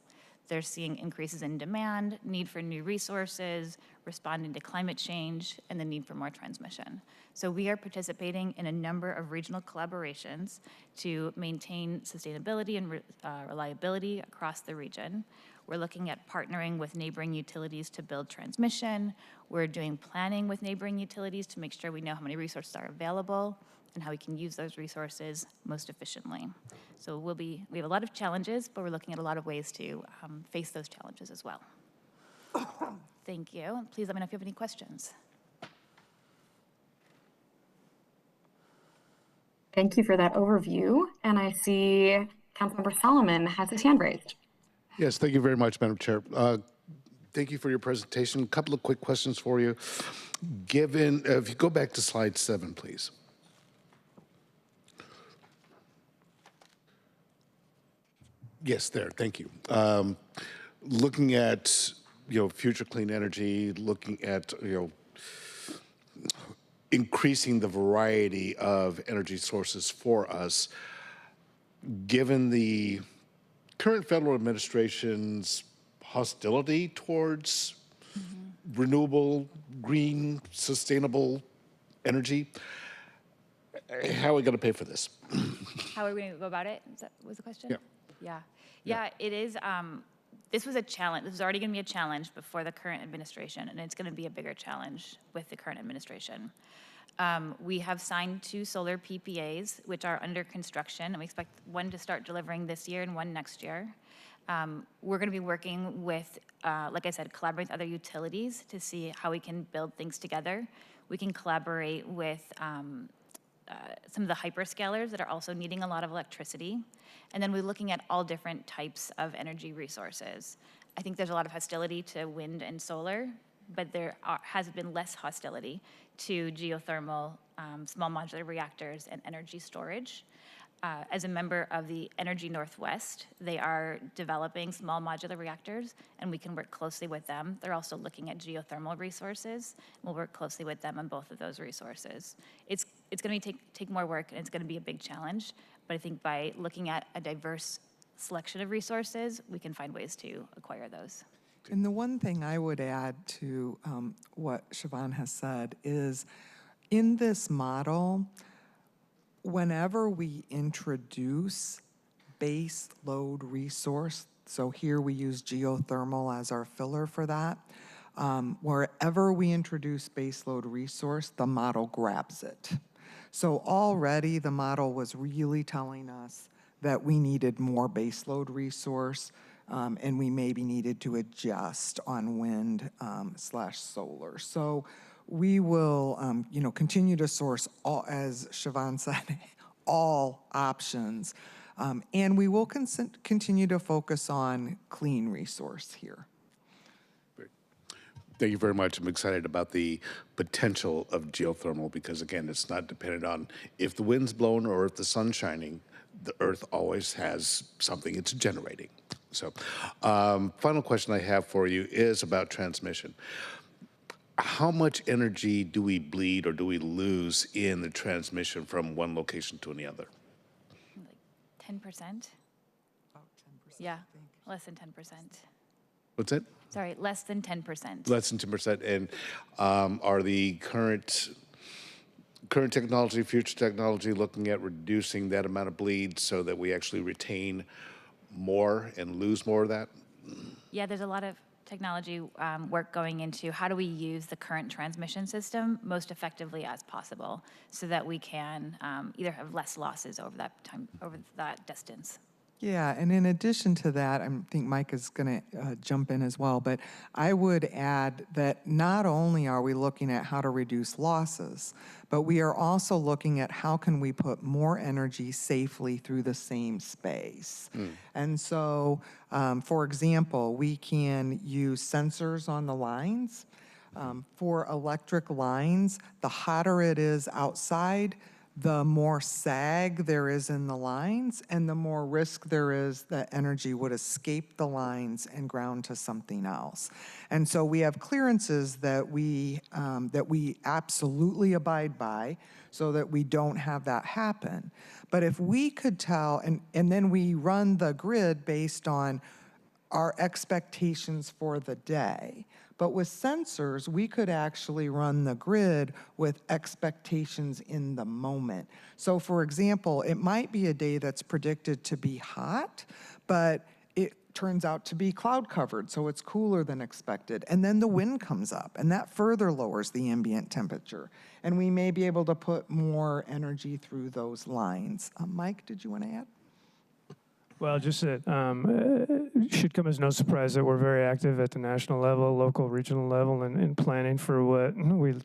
They're seeing increases in demand, need for new resources, responding to climate change, and the need for more transmission. So we are participating in a number of regional collaborations to maintain sustainability and reliability across the region. We're looking at partnering with neighboring utilities to build transmission. We're doing planning with neighboring utilities to make sure we know how many resources are available and how we can use those resources most efficiently. So we have a lot of challenges, but we're looking at a lot of ways to face those challenges as well. Thank you. Please let me know if you have any questions. Thank you for that overview. And I see Councilmember Solomon has his hand raised. Yes, thank you very much, Madam Chair. Thank you for your presentation. A couple of quick questions for you. Given, if you go back to slide 7, please. Yes, there, thank you. Looking at, future clean energy, looking at, increasing the variety of energy sources for us, given the current federal administration's hostility towards renewable, green, sustainable energy, how are we going to pay for this? How are we going to go about it? That was the question? Yeah, it is. This was a challenge. This was already going to be a challenge before the current administration, and it's going to be a bigger challenge with the current administration. We have signed 2 solar PPAs, which are under construction, and we expect one to start delivering this year and one next year. We're going to be working with, like I said, collaborating with other utilities to see how we can build things together. We can collaborate with some of the hyperscalers that are also needing a lot of electricity. And then we're looking at all different types of energy resources. I think there's a lot of hostility to wind and solar, but there has been less hostility to geothermal, small modular reactors, and energy storage. As a member of the Energy Northwest, they are developing small modular reactors, and we can work closely with them. They're also looking at geothermal resources. We'll work closely with them on both of those resources. It's going to take more work, and it's going to be a big challenge, but I think by looking at a diverse selection of resources, we can find ways to acquire those. And the one thing I would add to what Siobhan has said is, in this model, whenever we introduce base load resource, so here we use geothermal as our filler for that, wherever we introduce base load resource, the model grabs it. So already the model was really telling us that we needed more base load resource, and we maybe needed to adjust on wind / solar. So we will, continue to source all, as Siobhan said, all options, and we will continue to focus on clean resource here. Thank you very much. I'm excited about the potential of geothermal because, again, it's not dependent on if the wind's blowing or if the sun's shining. The Earth always has something it's generating. So, final question I have for you is about transmission. How much energy do we bleed or do we lose in the transmission from one location to another? Like 10%? About 10%. Yeah, less than 10%. What's that? Sorry, less than 10%. Less than 10%. And are the current technology, future technology looking at reducing that amount of bleed so that we actually retain more and lose more of that? Yeah, there's a lot of technology work going into how do we use the current transmission system most effectively as possible so that we can either have less losses over that time, over that distance. Yeah, and in addition to that, I think Mike is going to jump in as well, but I would add that not only are we looking at how to reduce losses, but we are also looking at how can we put more energy safely through the same space. And so, for example, we can use sensors on the lines. For electric lines, the hotter it is outside, the more sag there is in the lines and the more risk there is that energy would escape the lines and ground to something else. And so we have clearances that we absolutely abide by so that we don't have that happen. But if we could tell, and then we run the grid based on our expectations for the day. But with sensors, we could actually run the grid with expectations in the moment. So for example, it might be a day that's predicted to be hot, but it turns out to be cloud covered, so it's cooler than expected. And then the wind comes up, and that further lowers the ambient temperature. And we may be able to put more energy through those lines. Mike, did you want to add? Well, just that it should come as no surprise that we're very active at the national level, local, regional level, and planning for what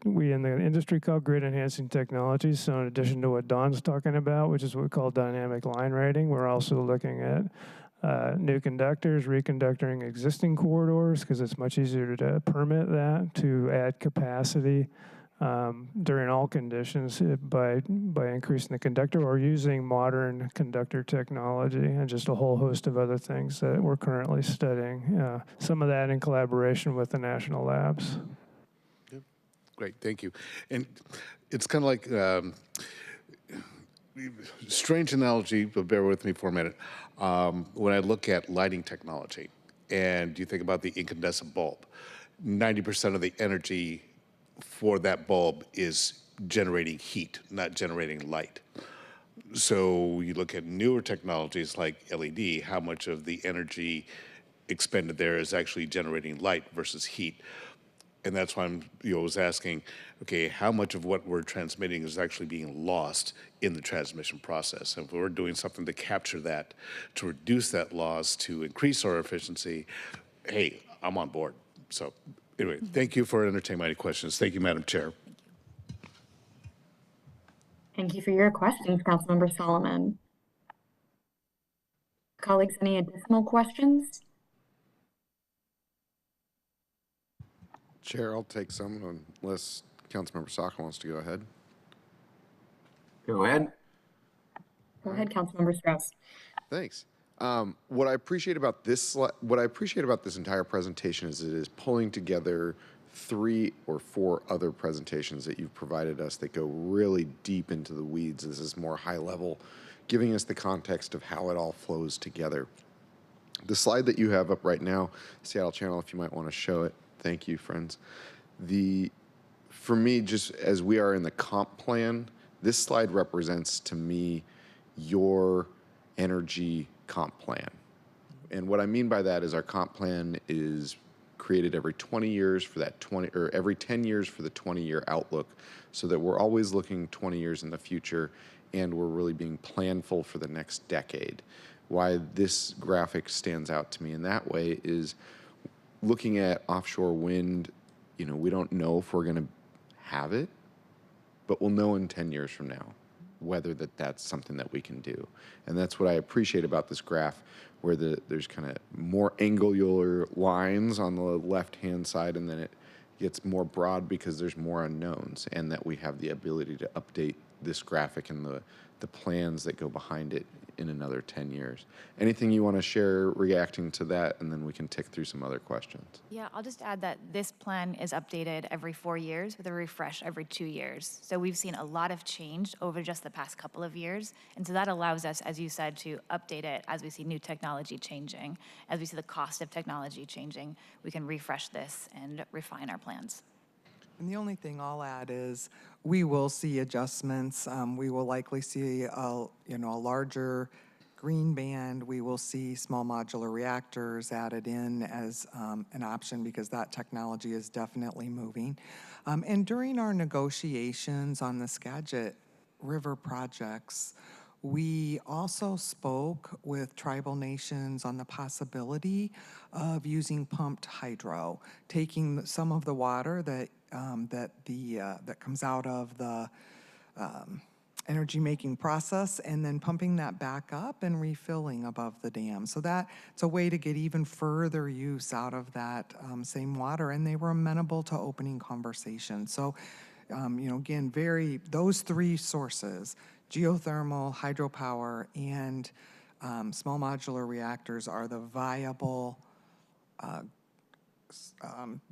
we in the industry call grid enhancing technologies. So in addition to what Dawn's talking about, which is what we call dynamic line rating, we're also looking at new conductors, reconductoring existing corridors, because it's much easier to permit that, to add capacity during all conditions by increasing the conductor or using modern conductor technology and just a whole host of other things that we're currently studying. Some of that in collaboration with the national labs. Yep. Great, thank you. And it's kind of like, strange analogy, but bear with me for a minute. When I look at lighting technology and you think about the incandescent bulb, 90% of the energy for that bulb is generating heat, not generating light. So you look at newer technologies like LED, how much of the energy expended there is actually generating light versus heat. And that's why I'm was asking, okay, how much of what we're transmitting is actually being lost in the transmission process? And if we're doing something to capture that, to reduce that loss, to increase our efficiency, hey, I'm on board. So anyway, thank you for entertaining my questions. Thank you, Madam Chair. Thank you for your questions, Councilmember Solomon. Colleagues, any additional questions? Chair, I'll take some unless Councilmember Saka wants to go ahead. Go ahead. Go ahead, Councilmember Strauss. Thanks. What I appreciate about this entire presentation is it is pulling together 3 or 4 other presentations that you've provided us that go really deep into the weeds. This is more high level, giving us the context of how it all flows together. The slide that you have up right now, Seattle Channel, if you might want to show it. Thank you, friends. For me, just as we are in the comp plan, this slide represents to me your energy comp plan. And what I mean by that is our comp plan is created every 20 years for that every 10 years for the 20-year outlook, so that we're always looking 20 years in the future and we're really being planful for the next decade. Why this graphic stands out to me in that way is looking at offshore wind, we don't know if we're going to have it, but we'll know in 10 years from now whether that's something that we can do. And that's what I appreciate about this graph, where there's kind of more angular lines on the left-hand side, and then it gets more broad because there's more unknowns, and that we have the ability to update this graphic and the plans that go behind it in another 10 years. Anything you want to share reacting to that, and then we can tick through some other questions. Yeah, I'll just add that this plan is updated every 4 years with a refresh every 2 years. So we've seen a lot of change over just the past couple of years. And so that allows us, as you said, to update it as we see new technology changing. As we see the cost of technology changing, we can refresh this and refine our plans. And the only thing I'll add is we will see adjustments. We will likely see a larger green band. We will see small modular reactors added in as an option, because that technology is definitely moving. And during our negotiations on the Skagit River projects, we also spoke with tribal nations on the possibility of using pumped hydro, taking some of the water that comes out of the energy making process and then pumping that back up and refilling above the dam. So it's a way to get even further use out of that same water, and they were amenable to opening conversation. So Again, those three sources, geothermal, hydropower, and small modular reactors are the viable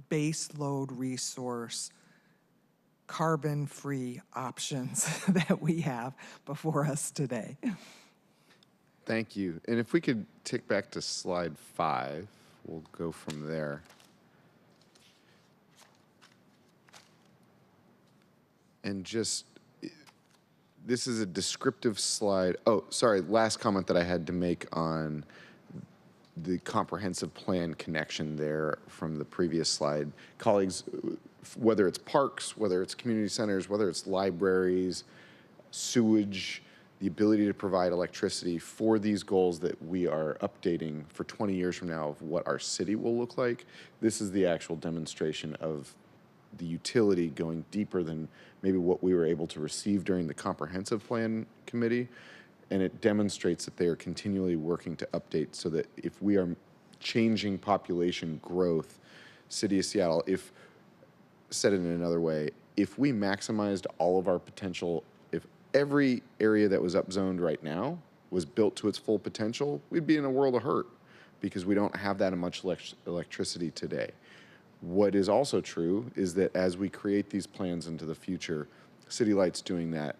base load resource, carbon-free options that we have before us today. Thank you. And if we could tick back to slide 5, we'll go from there. And just, this is a descriptive slide. Oh, sorry, last comment that I had to make on the comprehensive plan connection there from the previous slide. Colleagues, whether it's parks, whether it's community centers, whether it's libraries, sewage, the ability to provide electricity for these goals that we are updating for 20 years from now of what our city will look like, this is the actual demonstration of the utility going deeper than maybe what we were able to receive during the comprehensive plan committee. And it demonstrates that they are continually working to update so that if we are changing population growth, City of Seattle, if, said it in another way, if we maximized all of our potential, if every area that was upzoned right now was built to its full potential, we'd be in a world of hurt because we don't have that much electricity today. What is also true is that as we create these plans into the future, City Light's doing that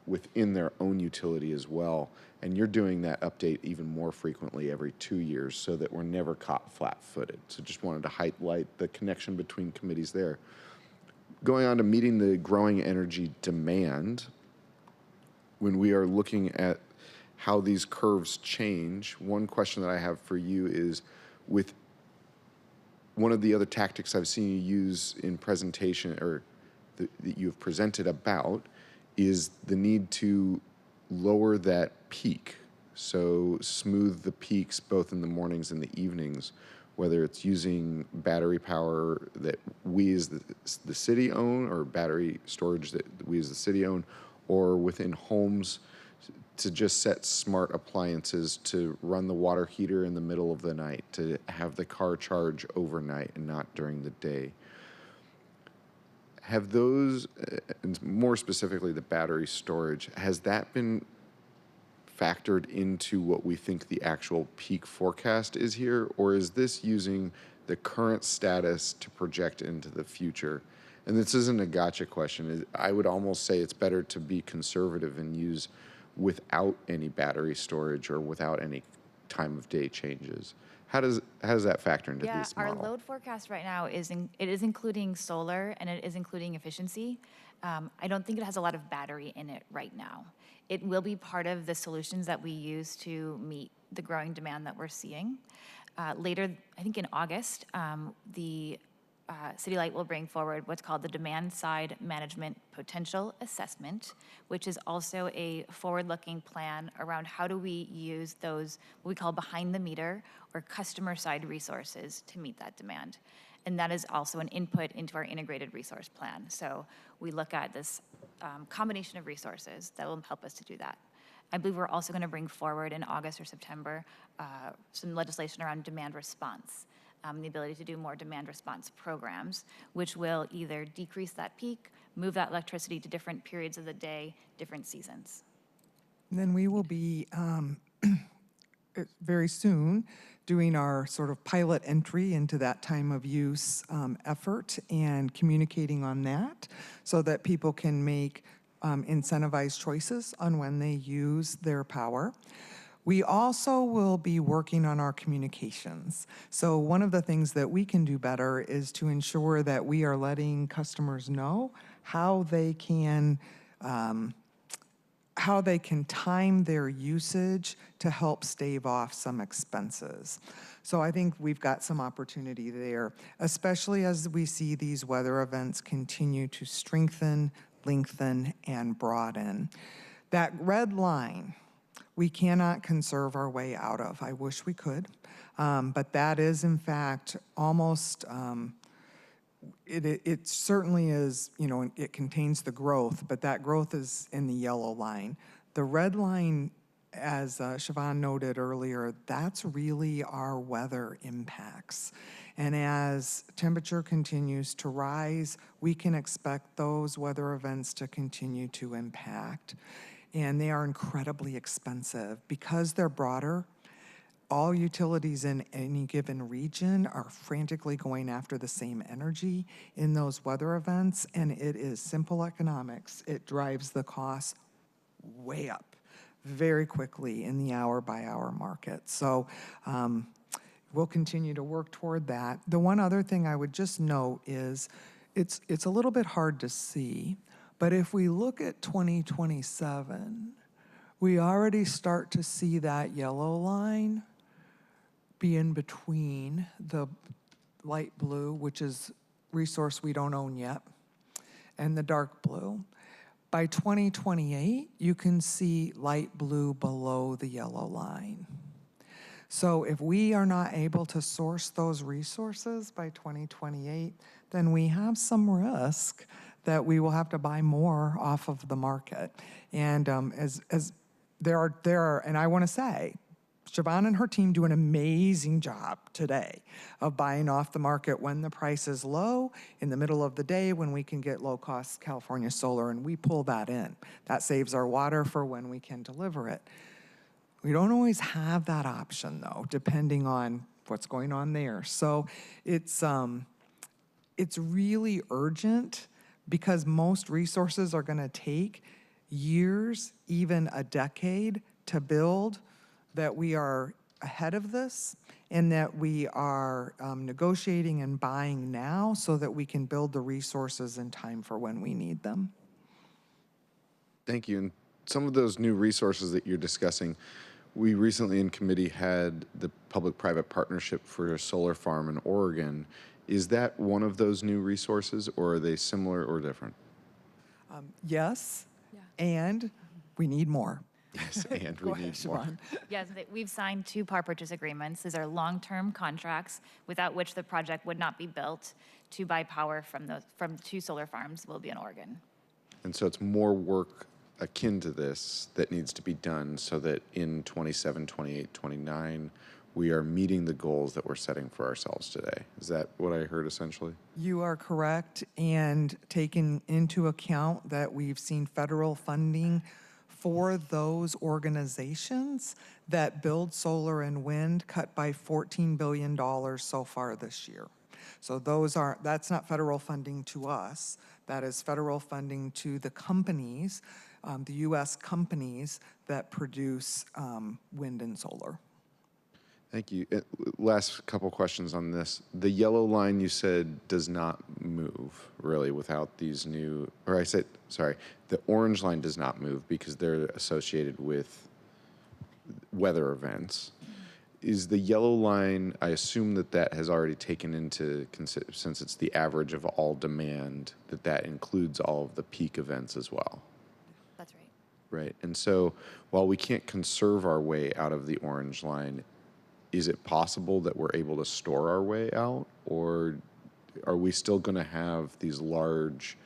within their own utility as well. And you're doing that update even more frequently every 2 years so that we're never caught flat-footed. So just wanted to highlight the connection between committees there. Going on to meeting the growing energy demand, when we are looking at how these curves change, one question that I have for you is, with one of the other tactics I've seen you use in presentation or that you've presented about is the need to lower that peak. So smooth the peaks both in the mornings and the evenings, whether it's using battery power that we as the city own or battery storage that we as the city own, or within homes to just set smart appliances to run the water heater in the middle of the night, to have the car charge overnight and not during the day. Have those, and more specifically the battery storage, has that been factored into what we think the actual peak forecast is here? Or is this using the current status to project into the future? And this isn't a gotcha question. I would almost say it's better to be conservative and use without any battery storage or without any time of day changes. How does that factor into this model? Our load forecast right now is including solar and it is including efficiency. I don't think it has a lot of battery in it right now. It will be part of the solutions that we use to meet the growing demand that we're seeing. Later, I think in August, the City Light will bring forward what's called the Demand Side Management Potential Assessment, which is also a forward-looking plan around how do we use those, what we call behind the meter or customer side resources to meet that demand. And that is also an input into our integrated resource plan. So we look at this combination of resources that will help us to do that. I believe we're also going to bring forward in August or September some legislation around demand response. The ability to do more demand response programs, which will either decrease that peak, move that electricity to different periods of the day, different seasons. And then we will be very soon doing our sort of pilot entry into that time of use effort and communicating on that so that people can make incentivized choices on when they use their power. We also will be working on our communications. So one of the things that we can do better is to ensure that we are letting customers know how they can time their usage to help stave off some expenses. So I think we've got some opportunity there, especially as we see these weather events continue to strengthen, lengthen, and broaden. That red line, we cannot conserve our way out of. I wish we could, but that is in fact almost, it certainly is, it contains the growth, but that growth is in the yellow line. The red line, as Siobhan noted earlier, that's really our weather impacts. And as temperature continues to rise, we can expect those weather events to continue to impact. And they are incredibly expensive. Because they're broader, all utilities in any given region are frantically going after the same energy in those weather events, and it is simple economics. It drives the costs way up very quickly in the hour-by-hour market. So we'll continue to work toward that. The one other thing I would just note is it's a little bit hard to see, but if we look at 2027, we already start to see that yellow line be in between the light blue, which is resource we don't own yet, and the dark blue. By 2028, you can see light blue below the yellow line. So if we are not able to source those resources by 2028, then we have some risk that we will have to buy more off of the market. And as there are, and I want to say, Siobhan and her team do an amazing job today of buying off the market when the price is low, in the middle of the day when we can get low-cost California solar, and we pull that in. That saves our water for when we can deliver it. We don't always have that option, though, depending on what's going on there. So it's really urgent because most resources are going to take years, even a decade, to build, that we are ahead of this and that we are negotiating and buying now so that we can build the resources in time for when we need them. Thank you. And some of those new resources that you're discussing, we recently in committee had the public-private partnership for a solar farm in Oregon. Is that one of those new resources, or are they similar or different? Yes, and we need more. Yes, and we need more. Yes, we've signed 2 power purchase agreements. These are long-term contracts without which the project would not be built to buy power from 2 solar farms will be in Oregon. And so it's more work akin to this that needs to be done so that in 27, 28, 29, we are meeting the goals that we're setting for ourselves today. Is that what I heard essentially? You are correct, and taking into account that we've seen federal funding for those organizations that build solar and wind cut by $14 billion so far this year. So that's not federal funding to us, that is federal funding to the companies, the US companies that produce wind and solar. Thank you. Last couple questions on this. The yellow line you said does not move really without these new, or I said, sorry, the orange line does not move because they're associated with weather events. Is the yellow line, I assume that has already taken into consideration, since it's the average of all demand, that includes all of the peak events as well? That's right. Right. And so while we can't conserve our way out of the orange line, is it possible that we're able to store our way out, or are we still going to have these large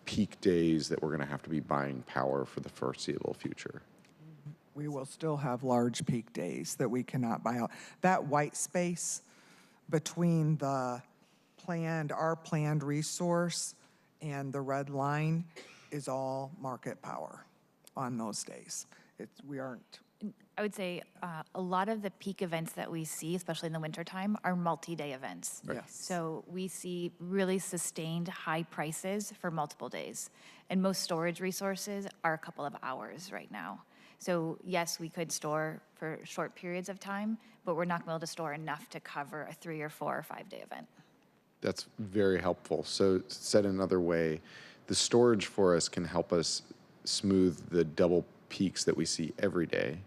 peak days that we're going to have to be buying power for the foreseeable future? We will still have large peak days that we cannot buy out. That white space between our planned resource and the red line is all market power on those days. We aren't. I would say a lot of the peak events that we see, especially in the wintertime, are multi-day events. Yes. So we see really sustained high prices for multiple days. And most storage resources are a couple of hours right now. So yes, we could store for short periods of time, but we're not going to be able to store enough to cover a 3 or 4 or 5 day event. That's very helpful. So said another way, the storage for us can help us smooth the double peaks that we see every day,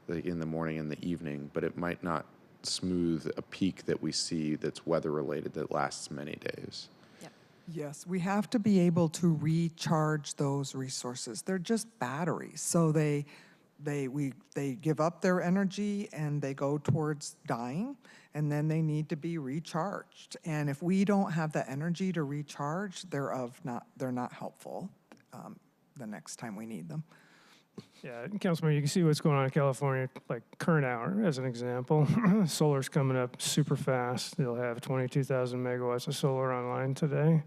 like in the morning and the evening, but it might not smooth a peak that we see that's weather related that lasts many days. Yep. Yes, we have to be able to recharge those resources. They're just batteries, so they give up their energy and they go towards dying, and then they need to be recharged. And if we don't have the energy to recharge, they're not helpful the next time we need them. Yeah, Councilman, you can see what's going on in California, like current hour, as an example. Solar's coming up super fast. They'll have 22,000 megawatts of solar online today.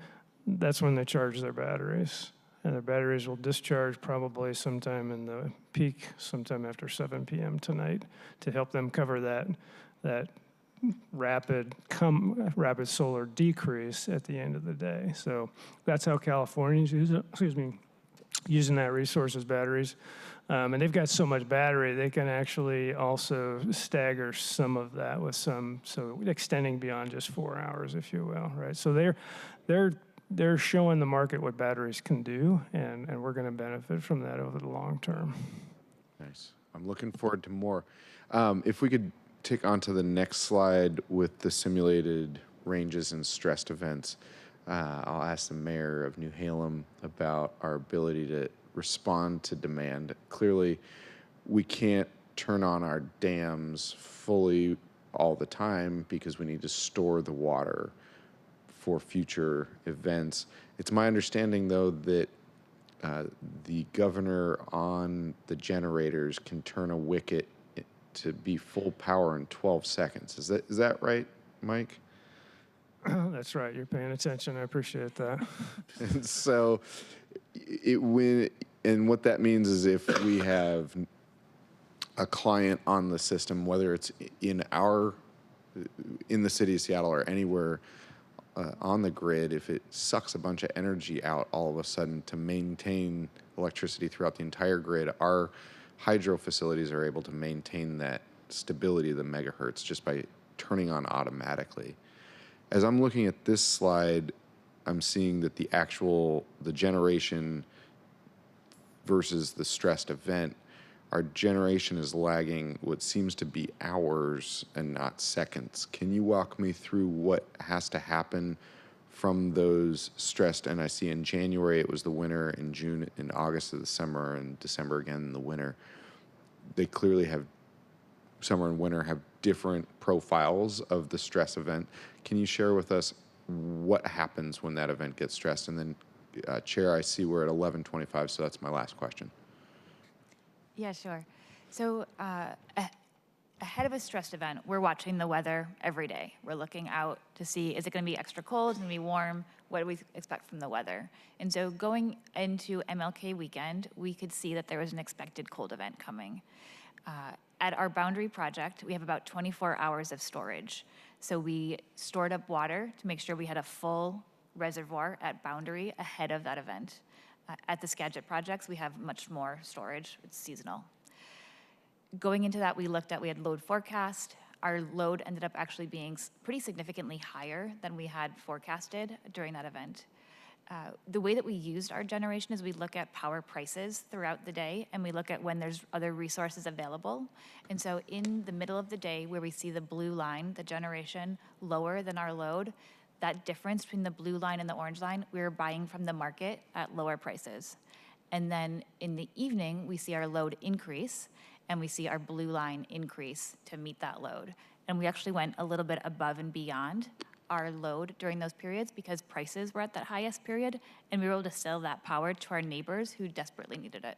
That's when they charge their batteries. And their batteries will discharge probably sometime in the peak, sometime after 7 p.m. tonight, to help them cover that rapid solar decrease at the end of the day. So that's how Californians using that resource as batteries. And they've got so much battery, they can actually also stagger some of that with so extending beyond just 4 hours, if you will, right? So they're showing the market what batteries can do, and we're going to benefit from that over the long term. Nice. I'm looking forward to more. If we could take on to the next slide with the simulated ranges and stressed events. I'll ask the mayor of New Halem about our ability to respond to demand. Clearly, we can't turn on our dams fully all the time because we need to store the water for future events. It's my understanding, though, that the governor on the generators can turn a wicket to be full power in 12 seconds. Is that right, Mike? That's right. You're paying attention. I appreciate that. And so, what that means is if we have a client on the system, whether it's in the city of Seattle or anywhere on the grid, if it sucks a bunch of energy out all of a sudden to maintain electricity throughout the entire grid, our hydro facilities are able to maintain that stability of the megahertz just by turning on automatically. As I'm looking at this slide, I'm seeing that the generation versus the stressed event, our generation is lagging what seems to be hours and not seconds. Can you walk me through what has to happen from those stressed? And I see in January it was the winter, in June, in August of the summer, and December again the winter. They clearly have, summer and winter have different profiles of the stress event. Can you share with us what happens when that event gets stressed? And then, Chair, I see we're at 11:25, so that's my last question. Yeah, sure. So ahead of a stressed event, we're watching the weather every day. We're looking out to see, is it going to be extra cold, is it going to be warm? What do we expect from the weather? And so going into MLK weekend, we could see that there was an expected cold event coming. At our Boundary project, we have about 24 hours of storage. So we stored up water to make sure we had a full reservoir at Boundary ahead of that event. At the Skagit projects, we have much more storage. It's seasonal. Going into that, we had load forecast. Our load ended up actually being pretty significantly higher than we had forecasted during that event. The way that we used our generation is we look at power prices throughout the day, and we look at when there's other resources available. And so in the middle of the day where we see the blue line, the generation lower than our load, that difference between the blue line and the orange line, we were buying from the market at lower prices. And then in the evening, we see our load increase, and we see our blue line increase to meet that load. And we actually went a little bit above and beyond our load during those periods because prices were at that highest period, and we were able to sell that power to our neighbors who desperately needed it.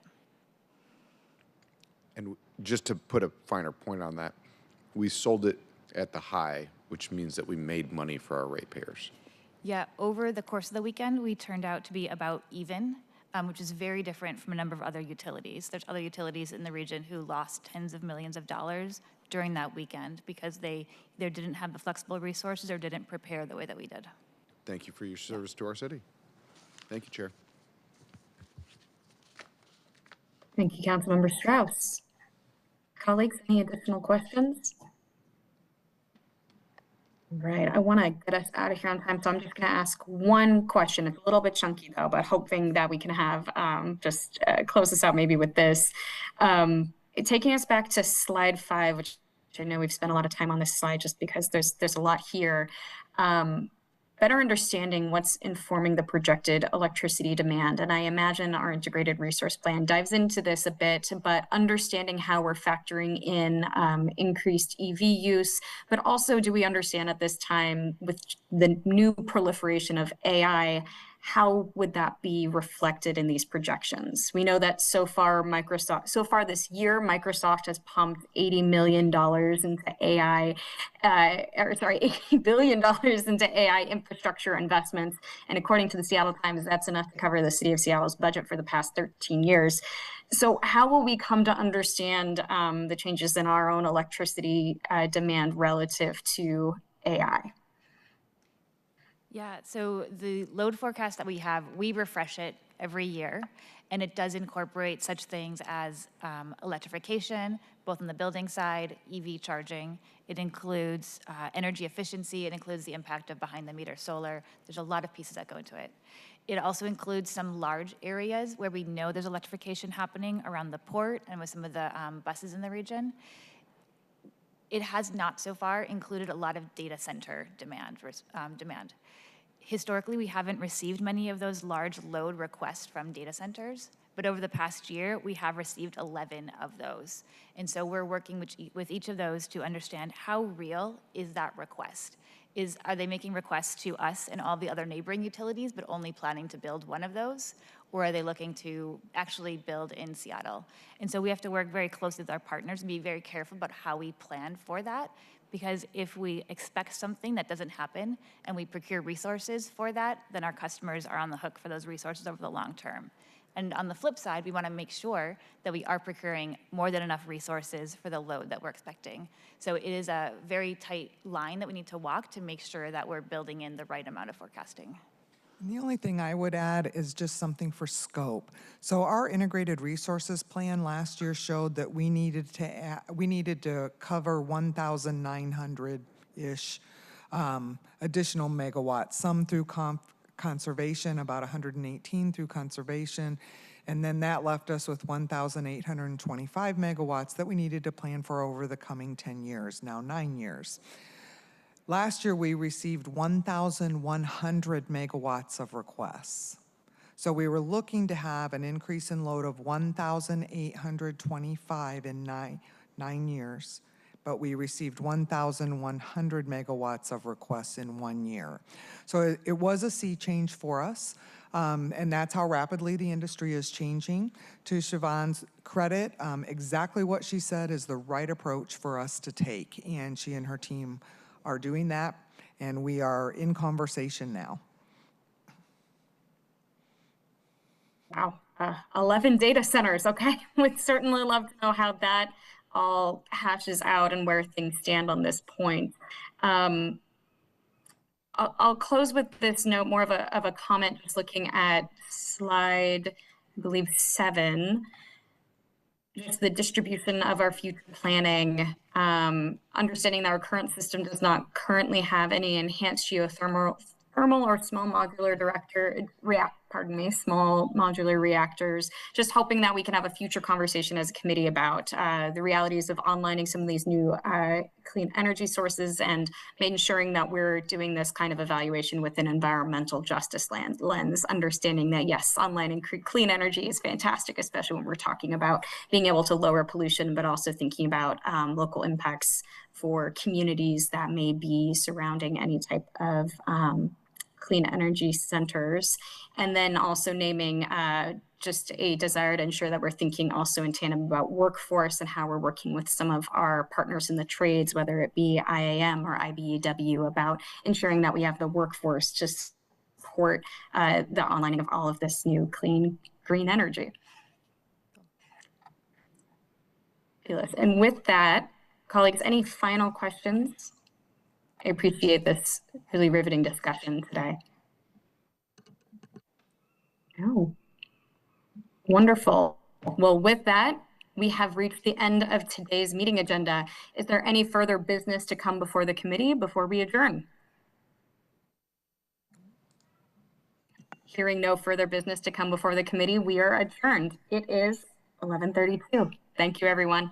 And just to put a finer point on that, we sold it at the high, which means that we made money for our ratepayers. Yeah, over the course of the weekend, we turned out to be about even, which is very different from a number of other utilities. There's other utilities in the region who lost tens of millions of dollars during that weekend because they either didn't have the flexible resources or didn't prepare the way that we did. Thank you for your service to our city. Thank you, Chair. Thank you, Councilmember Strauss. Colleagues, any additional questions? Right, I want to get us out of here on time, so I'm just going to ask one question. It's a little bit chunky, though, but hoping that we can have close us out maybe with this. Taking us back to slide 5, which I know we've spent a lot of time on this slide just because there's a lot here. Better understanding what's informing the projected electricity demand. And I imagine our integrated resource plan dives into this a bit, but understanding how we're factoring in increased EV use, but also do we understand at this time with the new proliferation of AI, how would that be reflected in these projections? We know that so far this year, Microsoft has pumped $80 million into AI, $80 billion into AI infrastructure investments. And according to the Seattle Times, that's enough to cover the city of Seattle's budget for the past 13 years. So how will we come to understand the changes in our own electricity demand relative to AI? Yeah, so the load forecast that we have, we refresh it every year, and it does incorporate such things as electrification, both on the building side, EV charging. It includes energy efficiency. It includes the impact of behind-the-meter solar. There's a lot of pieces that go into it. It also includes some large areas where we know there's electrification happening around the port and with some of the buses in the region. It has not so far included a lot of data center demand. Historically, we haven't received many of those large load requests from data centers, but over the past year, we have received 11 of those. And so we're working with each of those to understand how real is that request. Are they making requests to us and all the other neighboring utilities, but only planning to build one of those? Or are they looking to actually build in Seattle? And so we have to work very closely with our partners and be very careful about how we plan for that, because if we expect something that doesn't happen and we procure resources for that, then our customers are on the hook for those resources over the long term. And on the flip side, we want to make sure that we are procuring more than enough resources for the load that we're expecting. So it is a very tight line that we need to walk to make sure that we're building in the right amount of forecasting. And the only thing I would add is just something for scope. So our integrated resources plan last year showed that we needed to cover 1,900-ish additional megawatts, some through conservation, about 118 through conservation, and then that left us with 1,825 megawatts that we needed to plan for over the coming 10 years, now 9 years. Last year, we received 1,100 megawatts of requests. So we were looking to have an increase in load of 1,825 in nine years, but we received 1,100 megawatts of requests in 1 year. So it was a sea change for us, and that's how rapidly the industry is changing. To Siobhan's credit, exactly what she said is the right approach for us to take, and she and her team are doing that, and we are in conversation now. Wow, 11 data centers, okay. We'd certainly love to know how that all hashes out and where things stand on this point. I'll close with this note, more of a comment, just looking at slide, I believe 7. Just the distribution of our future planning, understanding that our current system does not currently have any enhanced geothermal or small modular small modular reactors, just hoping that we can have a future conversation as a committee about the realities of onlining some of these new clean energy sources and ensuring that we're doing this kind of evaluation with an environmental justice lens, understanding that yes, onlining clean energy is fantastic, especially when we're talking about being able to lower pollution, but also thinking about local impacts for communities that may be surrounding any type of clean energy centers, and then also naming just a desire to ensure that we're thinking also in tandem about workforce and how we're working with some of our partners in the trades, whether it be IAM or IBEW, about ensuring that we have the workforce to support the onlining of all of this new clean green energy. Fabulous. And with that, colleagues, any final questions? I appreciate this really riveting discussion today. Oh, wonderful. Well, with that, we have reached the end of today's meeting agenda. Is there any further business to come before the committee before we adjourn? Hearing no further business to come before the committee, we are adjourned. It is 11:32. Thank you, everyone.